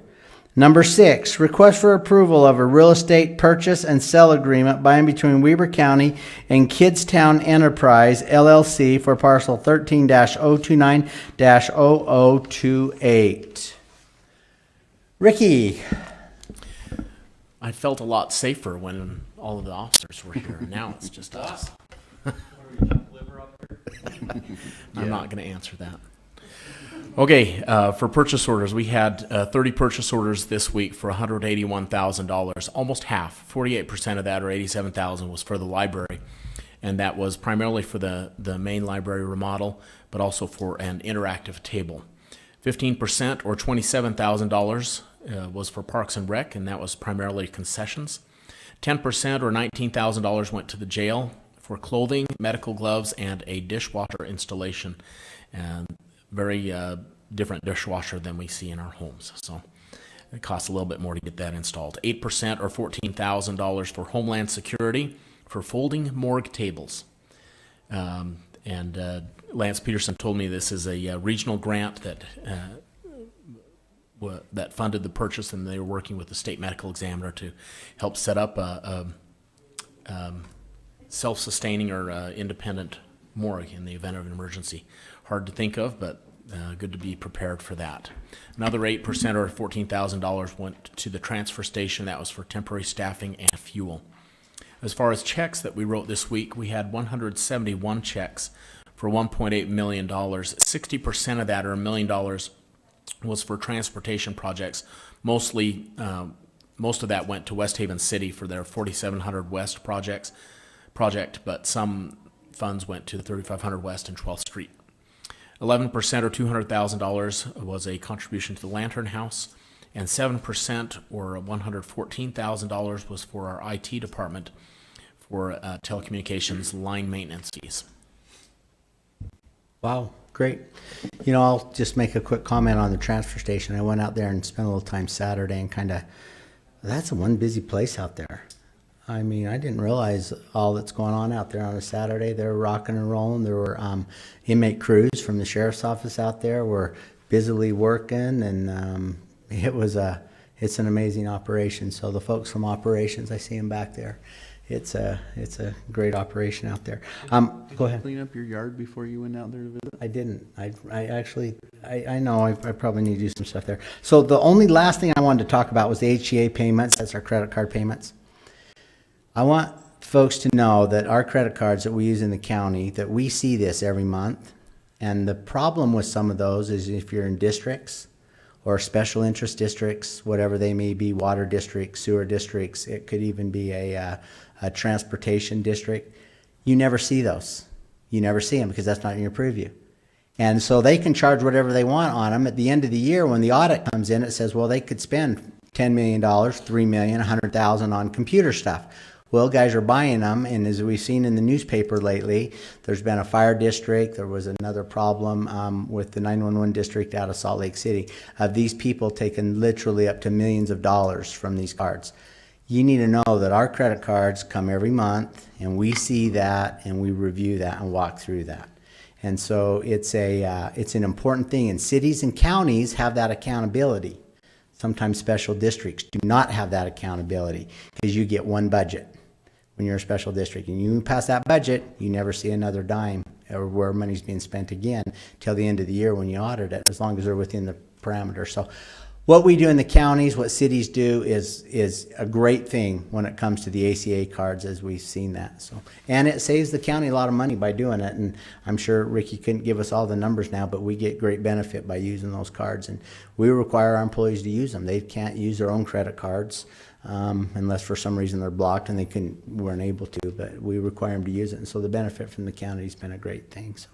Number 6, request for approval of a real estate purchase and sell agreement by and between Weber County and Kidstown Enterprise, LLC for parcel 13-029-0028. Ricky. I felt a lot safer when all of the officers were here. Now it's just us. I'm not going to answer that. Okay, for purchase orders, we had 30 purchase orders this week for $181,000. Almost half, 48% of that, or $87,000, was for the library, and that was primarily for the main library remodel, but also for an interactive table. 15%, or $27,000, was for Parks and Rec, and that was primarily concessions. 10%, or $19,000, went to the jail for clothing, medical gloves, and a dishwasher installation. And very different dishwasher than we see in our homes. So it costs a little bit more to get that installed. 8%, or $14,000, for Homeland Security for folding morgue tables. And Lance Peterson told me this is a regional grant that funded the purchase, and they were working with the state medical examiner to help set up a self-sustaining or independent morgue in the event of an emergency. Hard to think of, but good to be prepared for that. Another 8%, or $14,000, went to the transfer station. That was for temporary staffing and fuel. As far as checks that we wrote this week, we had 171 checks for $1.8 million. 60% of that, or $1 million, was for transportation projects. Most of that went to West Haven City for their 4700 West project, but some funds went to the 3500 West and 12th Street. 11%, or $200,000, was a contribution to the Lantern House, and 7%, or $114,000, was for our IT department for telecommunications line maintenance fees. Wow, great. You know, I'll just make a quick comment on the transfer station. I went out there and spent a little time Saturday and that's one busy place out there. I mean, I didn't realize all that's going on out there on a Saturday. They were rocking and rolling. There were inmate crews from the sheriff's office out there were busily working, and it's an amazing operation. So the folks from operations, I see them back there. It's a great operation out there. Go ahead. Clean up your yard before you went out there to visit? I didn't. I actually know I probably need to do some stuff there. So the only last thing I wanted to talk about was the HCA payments. That's our credit card payments. I want folks to know that our credit cards that we use in the county, that we see this every month. And the problem with some of those is if you're in districts or special interest districts, whatever they may be, water districts, sewer districts, it could even be a transportation district, you never see those. You never see them because that's not in your purview. And so they can charge whatever they want on them. At the end of the year, when the audit comes in, it says, well, they could spend $10 million, $3 million, $100,000 on computer stuff. Well, guys are buying them, and as we've seen in the newspaper lately, there's been a fire district. There was another problem with the 911 district out of Salt Lake City of these people taking literally up to millions of dollars from these cards. You need to know that our credit cards come every month, and we see that, and we review that and walk through that. And so it's an important thing, and cities and counties have that accountability. Sometimes special districts do not have that accountability because you get one budget when you're a special district. And you pass that budget, you never see another dime or where money's being spent again till the end of the year when you audit it, as long as they're within the parameters. So what we do in the counties, what cities do is a great thing when it comes to the ACA cards, as we've seen that. So, and it saves the county a lot of money by doing it. And I'm sure Ricky couldn't give us all the numbers now, but we get great benefit by using those cards. And we require our employees to use them. They can't use their own credit cards unless for some reason they're blocked and they weren't able to. But we require them to use it. And so the benefit from the county has been a great thing. So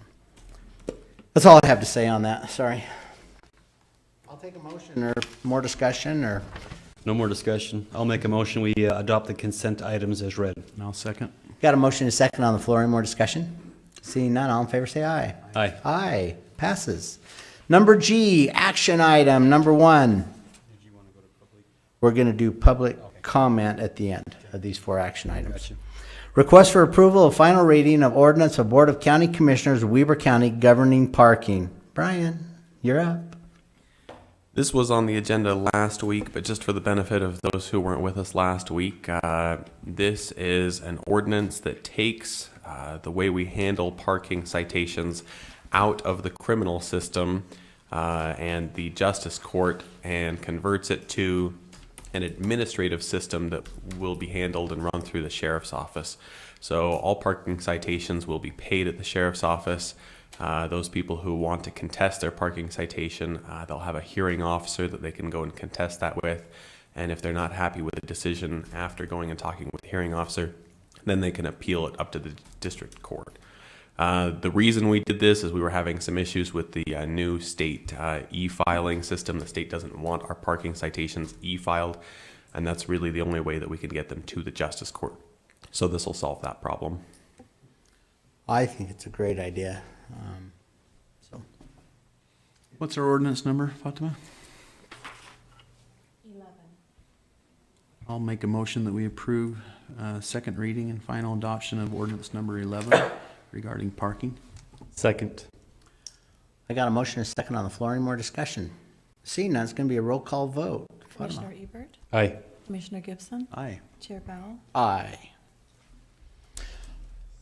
that's all I have to say on that. Sorry. I'll take a motion or more discussion or. No more discussion. I'll make a motion. We adopt the consent items as read. And I'll second. Got a motion and a second on the floor. Any more discussion? Seeing none, all in favor say aye. Aye. Aye. Passes. Number G, action item number 1. We're going to do public comment at the end of these 4 action items. Gotcha. Request for approval of final reading of ordinance of Board of County Commissioners, Weber County governing parking. Brian, you're up. This was on the agenda last week, but just for the benefit of those who weren't with us last week, this is an ordinance that takes the way we handle parking citations out of the criminal system and the justice court and converts it to an administrative system that will be handled and run through the sheriff's office. So all parking citations will be paid at the sheriff's office. Those people who want to contest their parking citation, they'll have a hearing officer that they can go and contest that with. And if they're not happy with the decision after going and talking with the hearing officer, then they can appeal it up to the district court. The reason we did this is we were having some issues with the new state e-filing system. The state doesn't want our parking citations e-filed, and that's really the only way that we can get them to the justice court. So this will solve that problem. I think it's a great idea. What's our ordinance number, Fatima? 11. I'll make a motion that we approve second reading and final adoption of ordinance number 11 regarding parking. Second. I got a motion and a second on the floor. Any more discussion? Seeing none, it's going to be a roll call vote. Fatima. Commissioner Ebert, Aye. Commissioner Gibson, Aye. Chair Powell, Aye.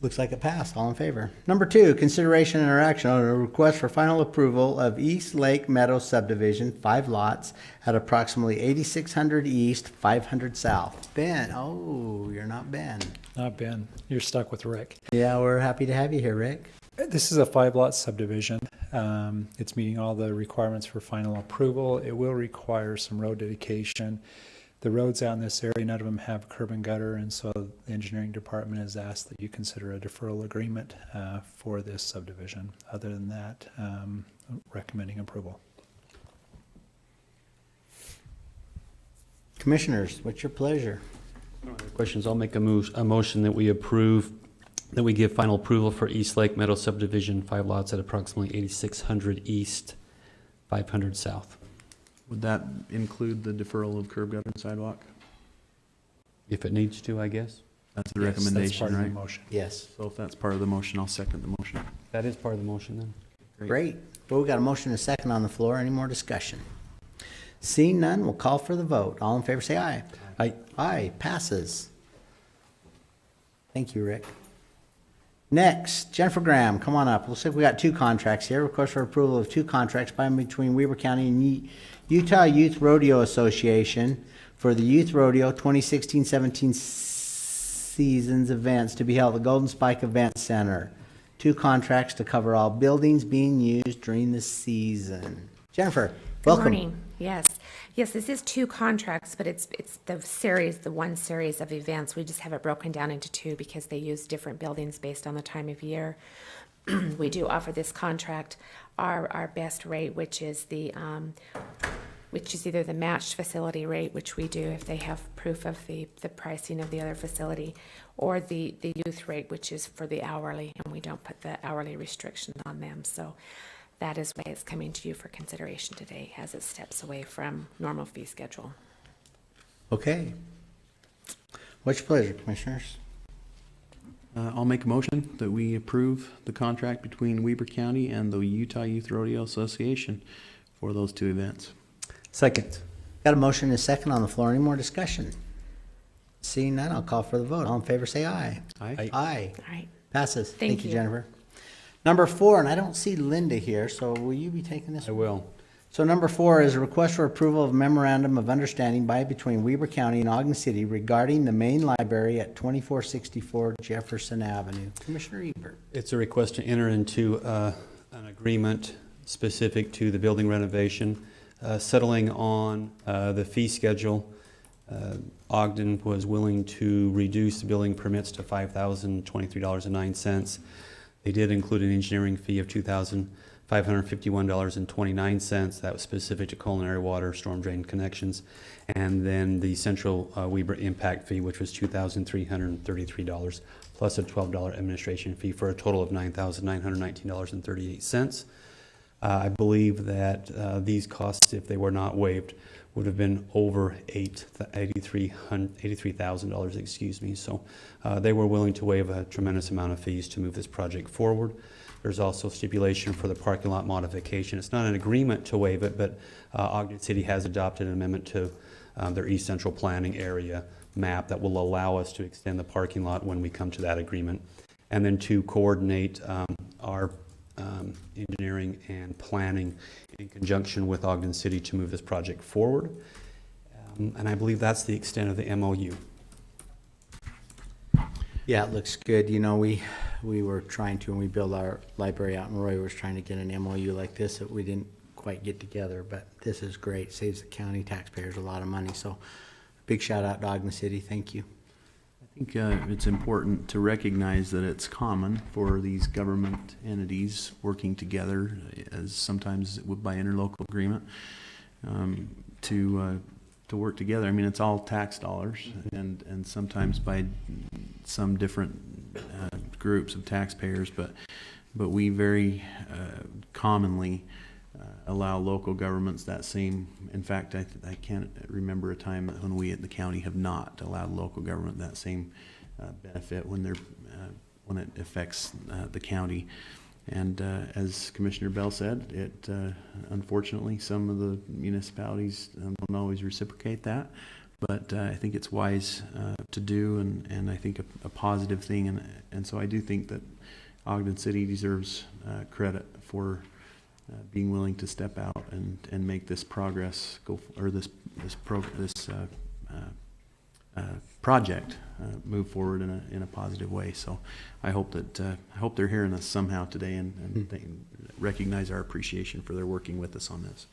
Looks like it passed. All in favor. Number 2, consideration and action on a request for final approval of East Lake Meadow subdivision, 5 lots at approximately 8600 East, 500 South. Ben, oh, you're not Ben. Not Ben. You're stuck with Rick. Yeah, we're happy to have you here, Rick. This is a 5-lot subdivision. It's meeting all the requirements for final approval. It will require some road dedication. The roads out in this area, none of them have curb and gutter, and so the engineering department has asked that you consider a deferral agreement for this subdivision. Other than that, recommending approval. Commissioners, what's your pleasure? Questions? I'll make a motion that we approve, that we give final approval for East Lake Meadow subdivision, 5 lots at approximately 8600 East, 500 South. Would that include the deferral of curb, gutter, and sidewalk? If it needs to, I guess. That's the Yes, that's recommendation, part of the right? motion. Yes. So if that's part of the motion, I'll second the motion. That is part of the motion then. Great. Well, we got a motion and a second on the floor. Any more discussion? Seeing none, we'll call for the vote. All in favor, say aye. Aye. Aye, passes. Thank you, Rick. Next, Jennifer Graham, come on up. Looks like we got two contracts here. Request for approval of two contracts by and between Weber County and Utah Youth Rodeo Association for the Youth Rodeo 2016-17 season's events to be held at the Golden Spike Event Center. Two contracts to cover all buildings being used during the season. Jennifer, welcome. Good morning. Yes. Yes, this is two contracts, but it's the series, the one series of events. We just have it broken down into two because they use different buildings based on the time of year. We do offer this contract our best rate, which is either the matched facility rate, which we do if they have proof of the pricing of the other facility, or the youth rate, which is for the hourly, and we don't put the hourly restriction on them. So that is why it's coming to you for consideration today, as it steps away from normal fee schedule. Okay. What's your pleasure, commissioners? I'll make a motion that we approve the contract between Weber County and the Utah Youth Rodeo Association for those two events. Second. Got a motion and a second on the floor. Any more discussion? Seeing none, I'll call for the vote. All in favor, say aye. Aye. Aye. All right. Passes. Thank you. Jennifer. Number 4, and I don't see Linda here, so will you be taking this I one? will. So number 4 is a request for approval of memorandum of understanding by between Weber County and Ogden City regarding the main library at 2464 Jefferson Avenue. Commissioner Ebert. It's a request to enter into an agreement specific to the building renovation, settling on the fee schedule. Ogden was willing to reduce the building permits to $5,023.09. They did include an engineering fee of $2,551.29. That was specific to culinary water, storm drain connections. And then the central Weber impact fee, which was $2,333, plus a $12 administration fee for a total of $9,919.38. I believe that these costs, if they were not waived, would have been over $83,000, excuse me. So they were willing to waive a tremendous amount of fees to move this project forward. There's also stipulation for the parking lot modification. It's not an agreement to waive it, but Ogden City has adopted an amendment to their East Central Planning Area map that will allow us to extend the parking lot when we come to that agreement. And then to coordinate our engineering and planning in conjunction with Ogden City to move this project forward. And I believe that's the extent of the MOU. Yeah, it looks good. You know, we were trying to, when we built our library out in Roy, was trying to get an MOU like this that we didn't quite get together, but this is great. Saves the county taxpayers a lot of money. So big shout out to Ogden City. Thank you. I think it's important to recognize that it's common for these government entities working together, as sometimes by interlocal agreement, to work together. I mean, it's all tax dollars, and sometimes by some different groups of taxpayers, but we very commonly allow local governments that same. In fact, I can't remember a time when we at the county have not allowed local government that same benefit when they're when it affects the county. And as Commissioner Bell said, it unfortunately some of the municipalities don't always reciprocate that, but I think it's wise to do, and I think a positive thing, and so I do think that Ogden City deserves credit for being willing to step out and make this progress go, or this project move forward in a positive way. So I hope they're hearing us somehow today and they recognize our appreciation for their working with us on this.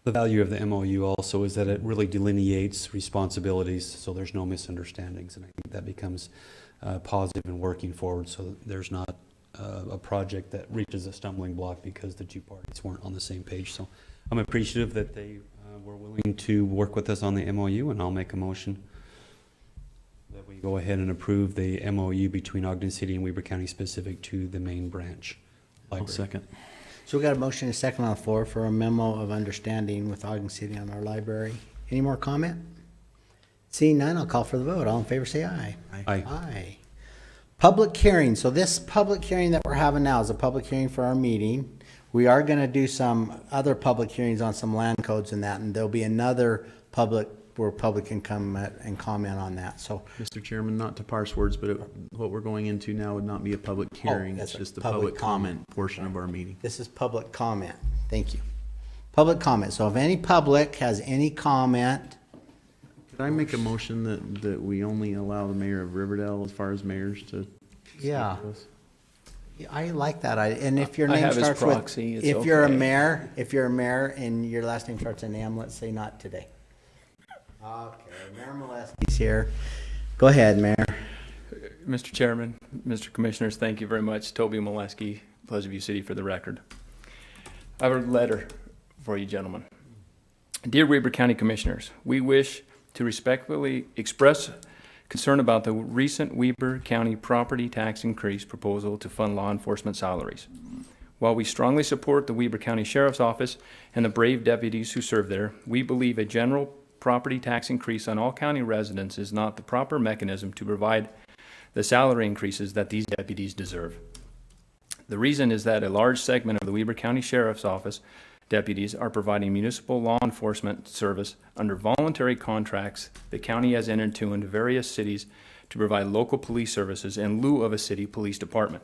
The value of the MOU also is that it really delineates responsibilities, so there's no misunderstandings, and I think that becomes positive in working forward, so there's not a project that reaches a stumbling block because the two parties weren't on the same page. So I'm appreciative that they were willing to work with us on the MOU, and I'll make a motion that we go ahead and approve the MOU between Ogden City and Weber County specific to the main branch library. I'll second. So we got a motion and a second on the floor for a memo of understanding with Ogden City on our library. Any more comment? Seeing none, I'll call for the vote. All in favor, say aye. Aye. Aye. Public hearing. So this public hearing that we're having now is a public hearing for our meeting. We are going to do some other public hearings on some land codes and that, and there'll be another public where public can come and comment on that. So Mr. Chairman, not to parse words, but what we're going into now would not be a public hearing. that's It's a just the public public comment portion of our meeting. this is public comment. Thank you. Public comment. So if any public has any comment, Could I make a motion that we only allow the mayor of Riverdale as far as mayors to speak Yeah. to us? I like that. And if your I name have his starts proxy, with, it's if you're a okay. mayor and your last name starts in M, let's say not today. Okay, Mayor Molesky's here. Go ahead, Mayor. Mr. Chairman, Mr. Commissioners, thank you very much. Toby Molesky, Pleasant View City, for the record. I have a letter for you, gentlemen. Dear Weber County Commissioners, we wish to respectfully express concern about the recent Weber County property tax increase proposal to fund law enforcement salaries. While we strongly support the Weber County Sheriff's Office and the brave deputies who serve there, we believe a general property tax increase on all county residents is not the proper mechanism to provide the salary increases that these deputies deserve. The reason is that a large segment of the Weber County Sheriff's Office deputies are providing municipal law enforcement service under voluntary contracts the county has entered into various cities to provide local police services in lieu of a city police department.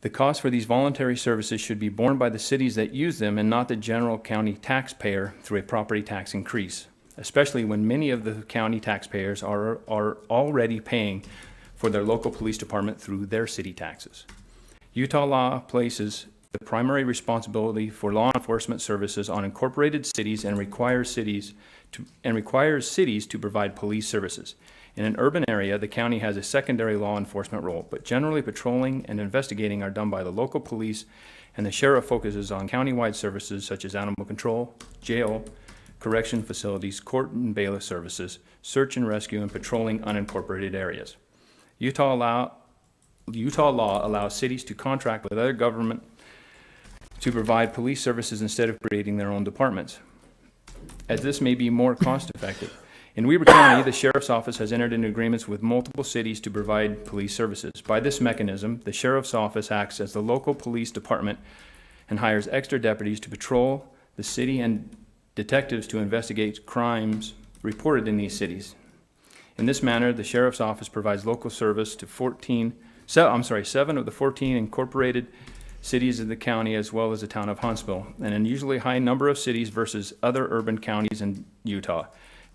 The cost for these voluntary services should be borne by the cities that use them and not the general county taxpayer through a property tax increase, especially when many of the county taxpayers are already paying for their local police department through their city taxes. Utah law places the primary responsibility for law enforcement services on incorporated cities and requires cities to provide police services. In an urban area, the county has a secondary law enforcement role, but generally patrolling and investigating are done by the local police, and the sheriff focuses on countywide services such as animal control, jail, correction facilities, court and bailiff services, search and rescue, and patrolling unincorporated areas. Utah law allows cities to contract with other government to provide police services instead of creating their own departments, as this may be more cost effective. In Weber County, the Sheriff's Office has entered into agreements with multiple cities to provide police services. By this mechanism, the Sheriff's Office acts as the local police department and hires extra deputies to patrol the city and detectives to investigate crimes reported in these cities. In this manner, the Sheriff's Office provides local service to 7 of the 14 incorporated cities of the county, as well as the town of Huntsville, an unusually high number of cities versus other urban counties in Utah.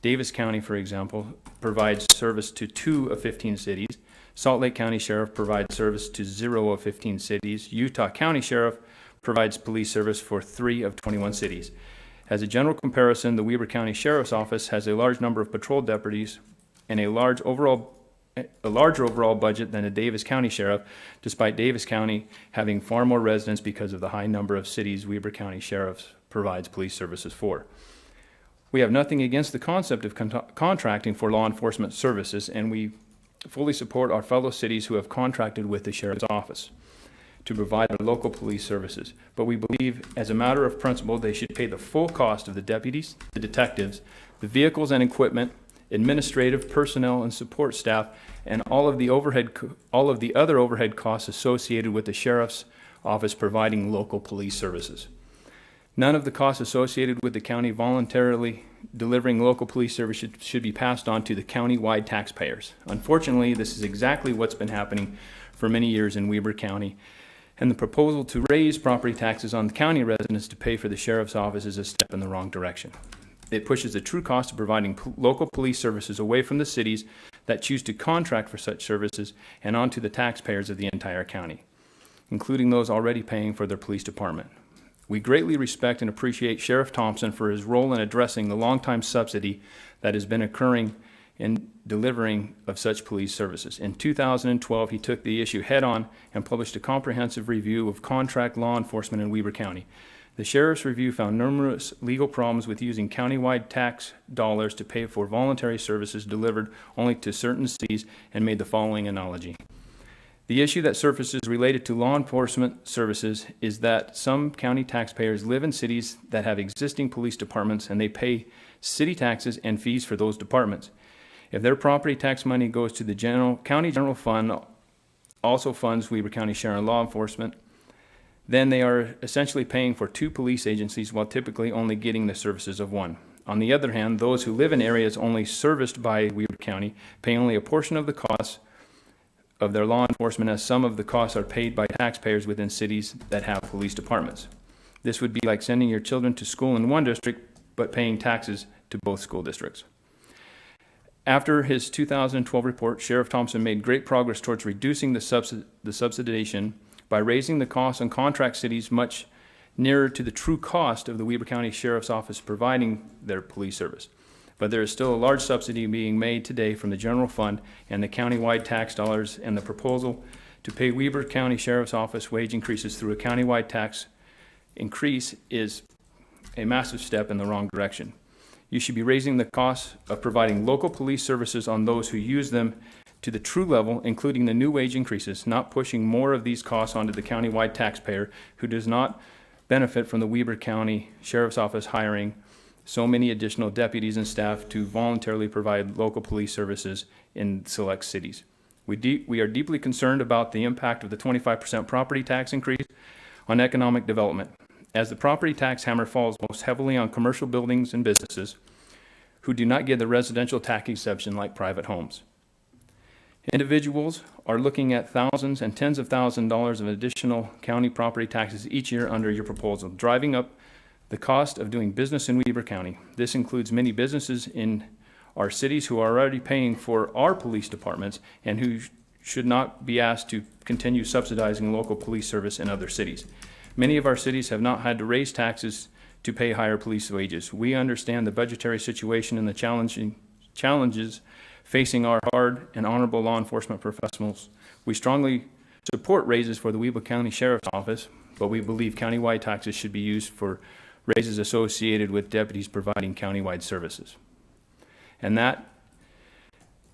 Davis County, for example, provides service to 2 of 15 cities. Salt Lake County Sheriff provides service to 0 of 15 cities. Utah County Sheriff provides police service for 3 of 21 cities. As a general comparison, the Weber County Sheriff's Office has a large number of patrol deputies and a larger overall budget than the Davis County Sheriff, despite Davis County having far more residents because of the high number of cities Weber County Sheriff provides police services for. We have nothing against the concept of contracting for law enforcement services, and we fully support our fellow cities who have contracted with the Sheriff's Office to provide their local police services. But we believe, as a matter of principle, they should pay the full cost of the deputies, the detectives, the vehicles and equipment, administrative personnel and support staff, and all of the other overhead costs associated with the Sheriff's Office providing local police services. None of the costs associated with the county voluntarily delivering local police service should be passed on to the county-wide taxpayers. Unfortunately, this is exactly what's been happening for many years in Weber County, and the proposal to raise property taxes on the county residents to pay for the Sheriff's Office is a step in the wrong direction. It pushes the true cost of providing local police services away from the cities that choose to contract for such services and onto the taxpayers of the entire county, including those already paying for their police department. We greatly respect and appreciate Sheriff Thompson for his role in addressing the longtime subsidy that has been occurring in delivering of such police services. In 2012, he took the issue head-on and published a comprehensive review of contract law enforcement in Weber County. The Sheriff's Review found numerous legal problems with using countywide tax dollars to pay for voluntary services delivered only to certain cities and made the following analogy. The issue that surfaces related to law enforcement services is that some county taxpayers live in cities that have existing police departments and they pay city taxes and fees for those departments. If their property tax money goes to the county general fund, also funds Weber County Sheriff and Law Enforcement, then they are essentially paying for two police agencies while typically only getting the services of one. On the other hand, those who live in areas only serviced by Weber County pay only a portion of the costs of their law enforcement, as some of the costs are paid by taxpayers within cities that have police departments. This would be like sending your children to school in one district but paying taxes to both school districts. After his 2012 report, Sheriff Thompson made great progress towards reducing the subsidization by raising the costs on contract cities much nearer to the true cost of the Weber County Sheriff's Office providing their police service. But there is still a large subsidy being made today from the general fund and the countywide tax dollars, and the proposal to pay Weber County Sheriff's Office wage increases through a countywide tax increase is a massive step in the wrong direction. You should be raising the cost of providing local police services on those who use them to the true level, including the new wage increases, not pushing more of these costs onto the countywide taxpayer who does not benefit from the Weber County Sheriff's Office hiring so many additional deputies and staff to voluntarily provide local police services in select cities. We are deeply concerned about the impact of the 25% property tax increase on economic development, as the property tax hammer falls most heavily on commercial buildings and businesses who do not get the residential tax exception like private homes. Individuals are looking at thousands and tens of thousands of dollars of additional county property taxes each year under your proposal, driving up the cost of doing business in Weber County. This includes many businesses in our cities who are already paying for our police departments and who should not be asked to continue subsidizing local police service in other cities. Many of our cities have not had to raise taxes to pay higher police wages. We understand the budgetary situation and the challenges facing our hard and honorable law enforcement professionals. We strongly support raises for the Weber County Sheriff's Office, but we believe countywide taxes should be used for raises associated with deputies providing countywide services. And that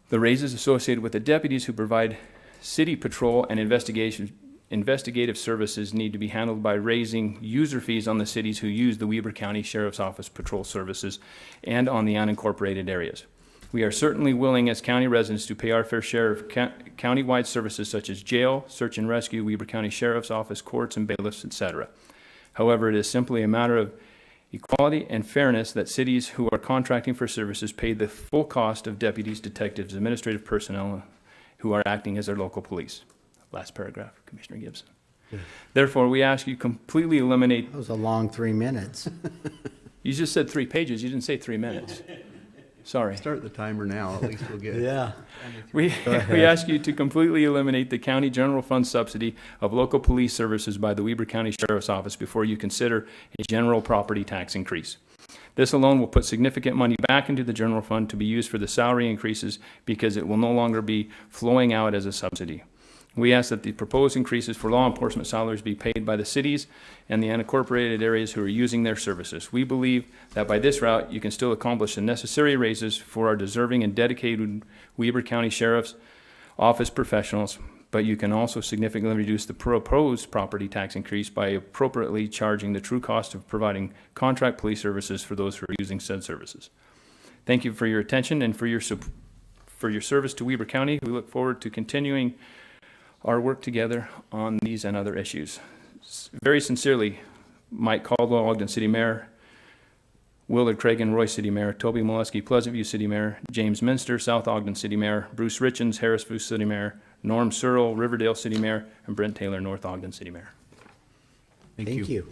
the raises associated with the deputies who provide city patrol and investigative services need to be handled by raising user fees on the cities who use the Weber County Sheriff's Office patrol services and on the unincorporated areas. We are certainly willing as county residents to pay our fair share of countywide services such as jail, search and rescue, Weber County Sheriff's Office, courts and bailiffs, etc. However, it is simply a matter of equality and fairness that cities who are contracting for services pay the full cost of deputies, detectives, administrative personnel who are acting as their local police. Last paragraph, Commissioner Gibson. Therefore, we ask you completely eliminate... That was a long 3 minutes. You just said 3 pages. You didn't say 3 minutes. Sorry. Start the timer now, at least we'll get it. Yeah. We ask you to completely eliminate the county general fund subsidy of local police services by the Weber County Sheriff's Office before you consider a general property tax increase. This alone will put significant money back into the general fund to be used for the salary increases because it will no longer be flowing out as a subsidy. We ask that the proposed increases for law enforcement salaries be paid by the cities and the unincorporated areas who are using their services. We believe that by this route, you can still accomplish the necessary raises for our deserving and dedicated Weber County Sheriff's Office professionals, but you can also significantly reduce the proposed property tax increase by appropriately charging the true cost of providing contract police services for those who are using said services. Thank you for your attention and for your service to Weber County. We look forward to continuing our work together on these and other issues. Very sincerely, Mike Caldwell, Ogden City Mayor, Willard Cragen, Roy City Mayor, Toby Molesky, Pleasant View City Mayor, James Minster, South Ogden City Mayor, Bruce Richens, Harrisview City Mayor, Norm Searle, Riverdale City Mayor, and Brent Taylor, North Ogden City Mayor. Thank you.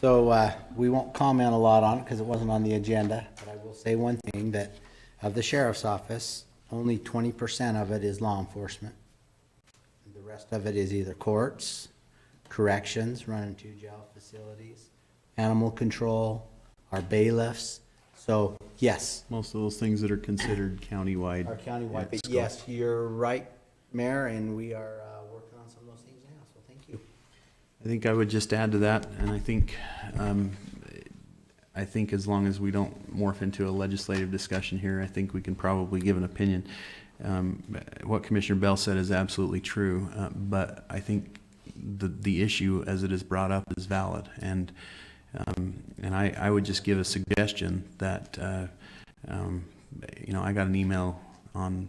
So we won't comment a lot on it because it wasn't on the agenda, but I will say one thing, that of the sheriff's office, only 20% of it is law enforcement. The rest of it is either courts, corrections, running 2 jail facilities, animal control, our bailiffs. So, yes. Most of those things that are considered countywide. Are countywide. But scope. yes, you're right, Mayor, and we are working on some of those things now, so thank you. I think I would just add to that, and I think as long as we don't morph into a legislative discussion here, I think we can probably give an opinion. what Commissioner Bell said is absolutely true, but I think the issue as it is brought up is valid, and I would just give a suggestion that I got an email on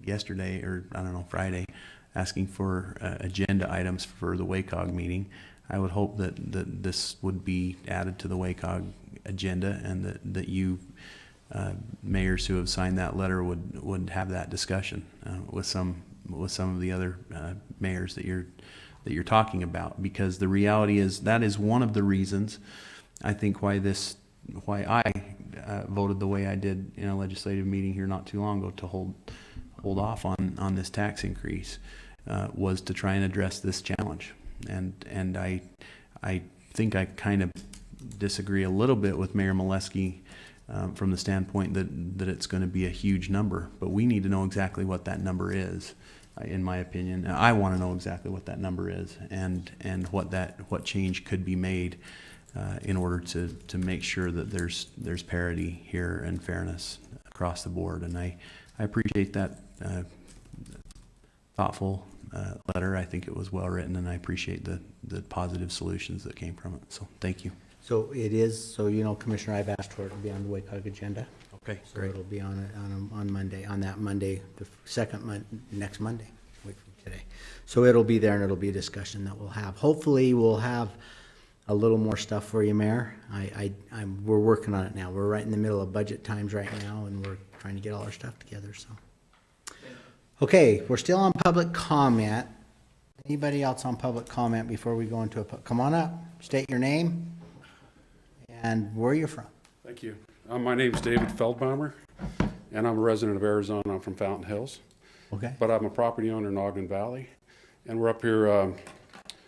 yesterday, or I don't know, Friday, asking for agenda items for the WACOG meeting. I would hope that this would be added to the WACOG agenda, and that you mayors who have signed that letter would have that discussion with some of the other mayors that you're talking about, because the reality is that is one of the reasons I think why I voted the way I did in a legislative meeting here not too long ago to hold off on this tax increase, was to try and address this challenge. And I think I kind of disagree a little bit with Mayor Molesky from the standpoint that it's going to be a huge number, but we need to know exactly what that number is. In my opinion, I want to know exactly what that number is, and what change could be made in order to make sure that there's parity here and fairness across the board. And I appreciate that thoughtful letter. I think it was well written, and I appreciate the positive solutions that came from it. So thank you. So it is, Commissioner, I've asked for it to be on the WACOG agenda. Okay, So great. it'll be on Monday, on that Monday, the next Monday, week from today. So it'll be there, and it'll be a discussion that we'll have. Hopefully, we'll have a little more stuff for you, Mayor. We're working on it now. We're right in the middle of budget times right now, and we're trying to get all our stuff together, so. Okay, we're still on public comment. Anybody else on public comment before we go into come on up, state your name and where you're from. Thank you. My name's David Feldbaumer, and I'm a resident of Arizona. I'm from Fountain Hills. Okay. But I'm a property owner in Ogden Valley, and we're up here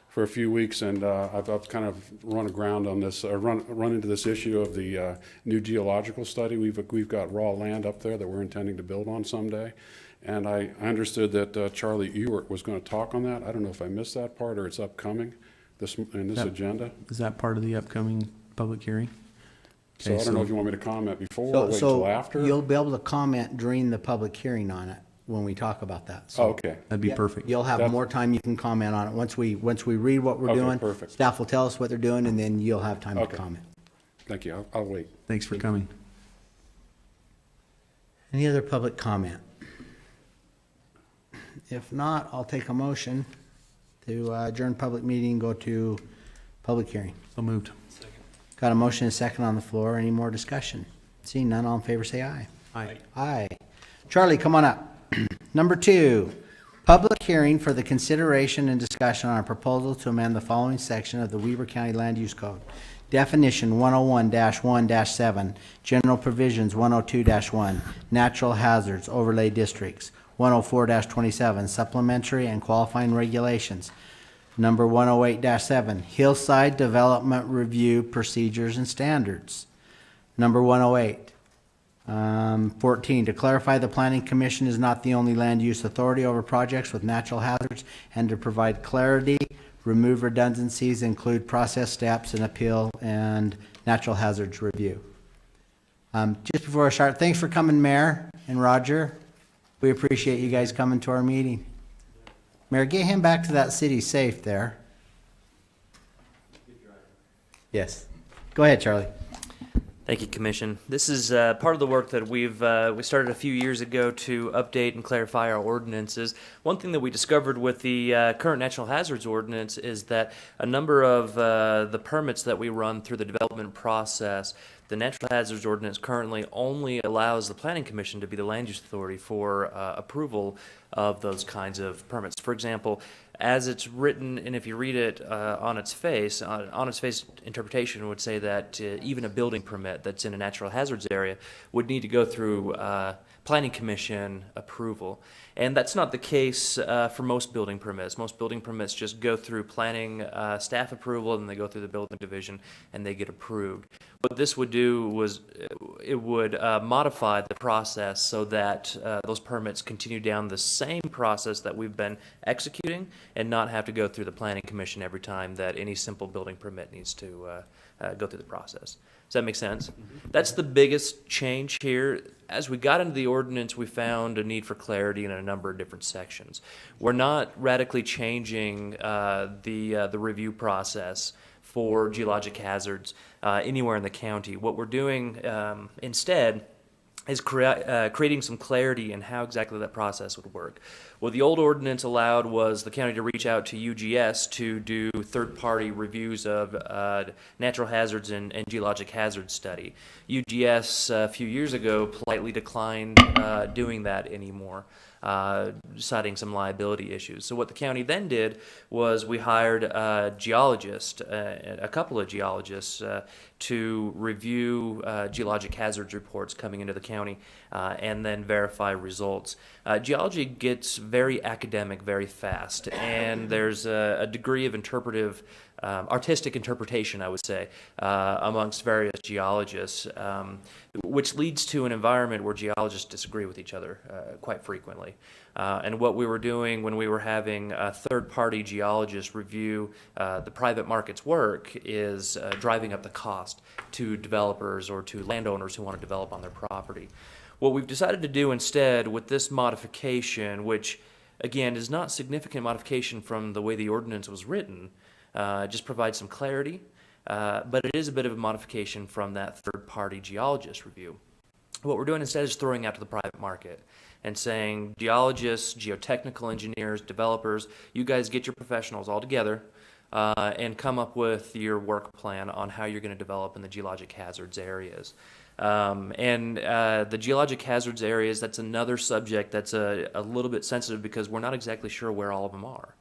for a few weeks, and I've kind of run aground on this, run into this issue of the new geological study. We've got raw land up there that we're intending to build on someday, and I understood that Charlie Ewert was going to talk on that. I don't know if I missed that part or it's upcoming in this agenda. Is that part of the upcoming public hearing? So I don't know if you want me to comment before or wait till after. You'll be able to comment during the public hearing on it when we talk about that. So Oh, okay. That'd be perfect. You'll have more time, you can comment on it. Once we read what we're Okay, doing, perfect. staff will tell us what they're doing, and then you'll have time to Okay. comment. Thank you. I'll wait. Thanks for coming. Any other public comment? If not, I'll take a motion to adjourn public meeting, go to public hearing. So moved. Got a motion and a second on the floor. Any more discussion? Seeing none, all in favor say aye. Aye. Aye. Charlie, come on up. Number 2, public hearing for the consideration and discussion on a proposal to amend the following section of the Weber County Land Use Code. Definition 101-1-7, General Provisions 102-1, Natural Hazards Overlay Districts, 104-27, Supplementary and Qualifying Regulations, Number 108-7, Hillside Development Review Procedures and Standards. Number 108. 14, to clarify the Planning Commission is not the only land use authority over projects with natural hazards, and to provide clarity, remove redundancies, include process steps and appeal and natural hazards review. Just before I start, thanks for coming, Mayor and Roger. We appreciate you guys coming to our meeting. Mayor, get him back to that city safe there. Yes. Go ahead, Charlie. Thank you, Commission. This is part of the work that we started a few years ago to update and clarify our ordinances. One thing that we discovered with the current natural hazards ordinance is that a number of the permits that we run through the development process, the natural hazards ordinance currently only allows the Planning Commission to be the land use authority for approval of those kinds of permits. For example, as it's written, and if you read it on its face interpretation would say that even a building permit that's in a natural hazards area would need to go through Planning Commission approval. And that's not the case for most building permits. Most building permits just go through planning staff approval, and they go through the building division, and they get approved. What this would do was it would modify the process so that those permits continue down the same process that we've been executing, and not have to go through the Planning Commission every time that any simple building permit needs to go through the process. Does that make sense? That's the biggest change here. As we got into the ordinance, we found a need for clarity in a number of different sections. We're not radically changing the review process for geologic hazards anywhere in the county. What we're doing instead is creating some clarity in how exactly that process would work. What the old ordinance allowed was the county to reach out to UGS to do third-party reviews of natural hazards and geologic hazard study. UGS a few years ago politely declined doing that anymore, citing some liability issues. So what the county then did was we hired a geologist, a couple of geologists, to review geologic hazards reports coming into the county and then verify results. Geology gets very academic very fast, and there's a degree of artistic interpretation, I would say, amongst various geologists, which leads to an environment where geologists disagree with each other quite frequently. And what we were doing when we were having a third-party geologist review the private market's work is driving up the cost to developers or to landowners who want to develop on their property. What we've decided to do instead with this modification, which again is not significant modification from the way the ordinance was written, just provides some clarity, but it is a bit of a modification from that third-party geologist review. What we're doing instead is throwing out to the private market and saying, geologists, geotechnical engineers, developers, you guys get your professionals all together and come up with your work plan on how you're going to develop in the geologic hazards areas. The geologic hazards areas, that's another subject that's a little bit sensitive because we're not exactly sure where all of them are.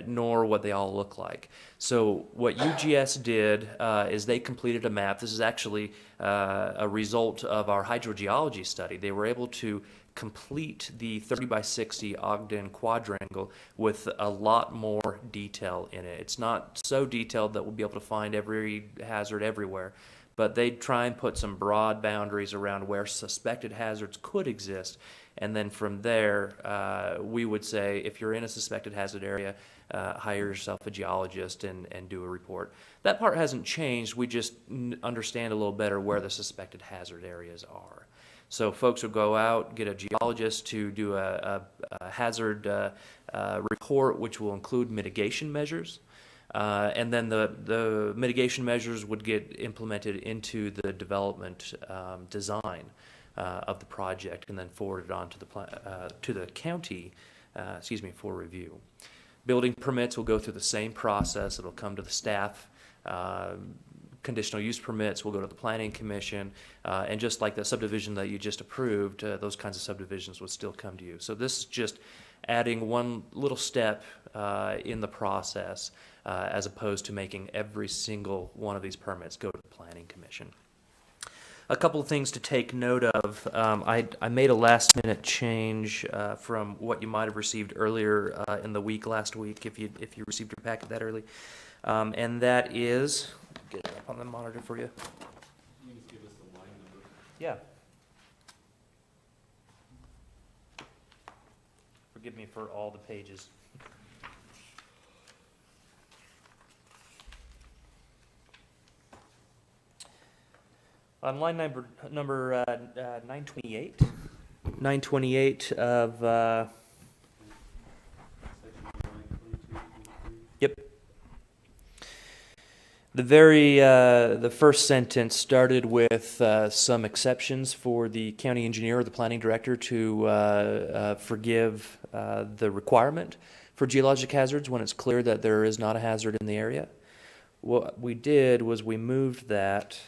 Nor what they all look like. So what UGS did is they completed a map. This is actually a result of our hydrogeology study. They were able to complete the 30 by 60 Ogden quadrangle with a lot more detail in it. It's not so detailed that we'll be able to find every hazard everywhere, but they try and put some broad boundaries around where suspected hazards could exist. And then from there, we would say, if you're in a suspected hazard area, hire yourself a geologist and do a report. That part hasn't changed. We just understand a little better where the suspected hazard areas are. So folks will go out, get a geologist to do a hazard report, which will include mitigation measures. And then the mitigation measures would get implemented into the development design of the project, and then forwarded on to the county, for review. Building permits will go through the same process. It'll come to the staff. Conditional use permits will go to the planning commission, and just like the subdivision that you just approved, those kinds of subdivisions would still come to you. So this is just adding one little step in the process, as opposed to making every single one of these permits go to the planning commission. A couple of things to take note of. I made a last-minute change from what you might have received earlier in the week, last week, if you received your packet that early, and that is, get it up on the monitor for you. Can you just give us the line number? Yeah. Forgive me for all the pages. On line number 928. 928 of, yep. The first sentence started with some exceptions for the county engineer or the planning director to forgive the requirement for geologic hazards when it's clear that there is not a hazard in the area. What we did was we moved that